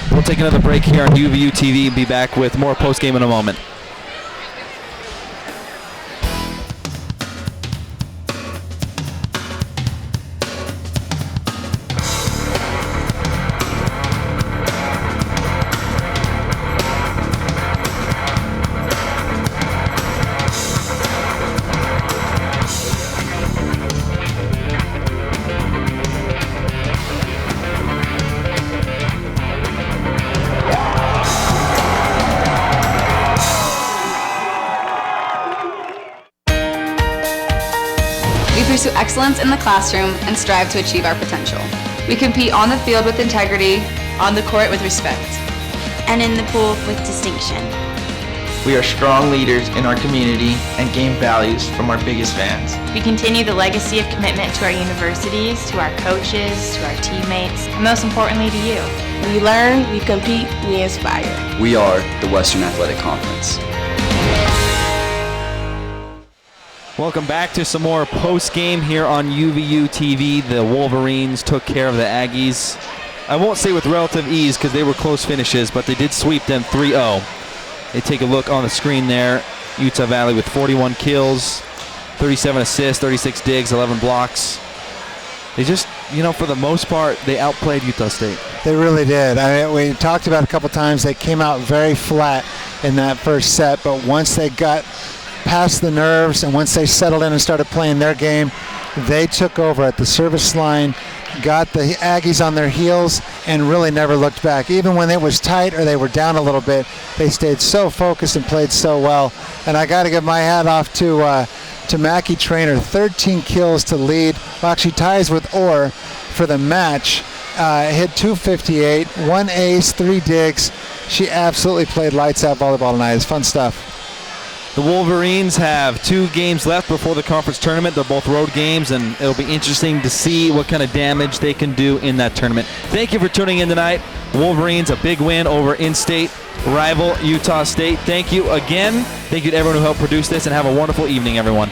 We'll take another break here on UVU TV and be back with more post-game in a moment. We pursue excellence in the classroom and strive to achieve our potential. We compete on the field with integrity, on the court with respect, and in the pool with distinction. We are strong leaders in our community and gain values from our biggest fans. We continue the legacy of commitment to our universities, to our coaches, to our teammates, and most importantly to you. We learn, we compete, we inspire. We are the Western Athletic Conference. Welcome back to some more post-game here on UVU TV. The Wolverines took care of the Aggies. I won't say with relative ease because they were close finishes, but they did sweep them 3-0. They take a look on the screen there. Utah Valley with 41 kills, 37 assists, 36 digs, 11 blocks. They just, for the most part, they outplayed Utah State. They really did. I mean, we talked about it a couple times. They came out very flat in that first set, but once they got past the nerves and once they settled in and started playing their game, they took over at the service line, got the Aggies on their heels, and really never looked back. Even when it was tight or they were down a little bit, they stayed so focused and played so well. And I got to give my hat off to Mackie Traynor. 13 kills to lead. Well, actually ties with Orr for the match. Hit 258, 1 ace, 3 digs. She absolutely played lights out volleyball tonight. It's fun stuff. The Wolverines have 2 games left before the conference tournament. They're both road games, and it'll be interesting to see what kind of damage they can do in that tournament. Thank you for tuning in tonight. Wolverines, a big win over in-state rival Utah State. Thank you again. Thank you to everyone who helped produce this, and have a wonderful evening, everyone.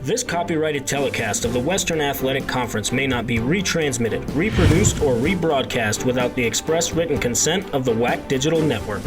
This copyrighted telecast of the Western Athletic Conference may not be retransmitted, reproduced, or rebroadcast without the express written consent of the WAC Digital Network.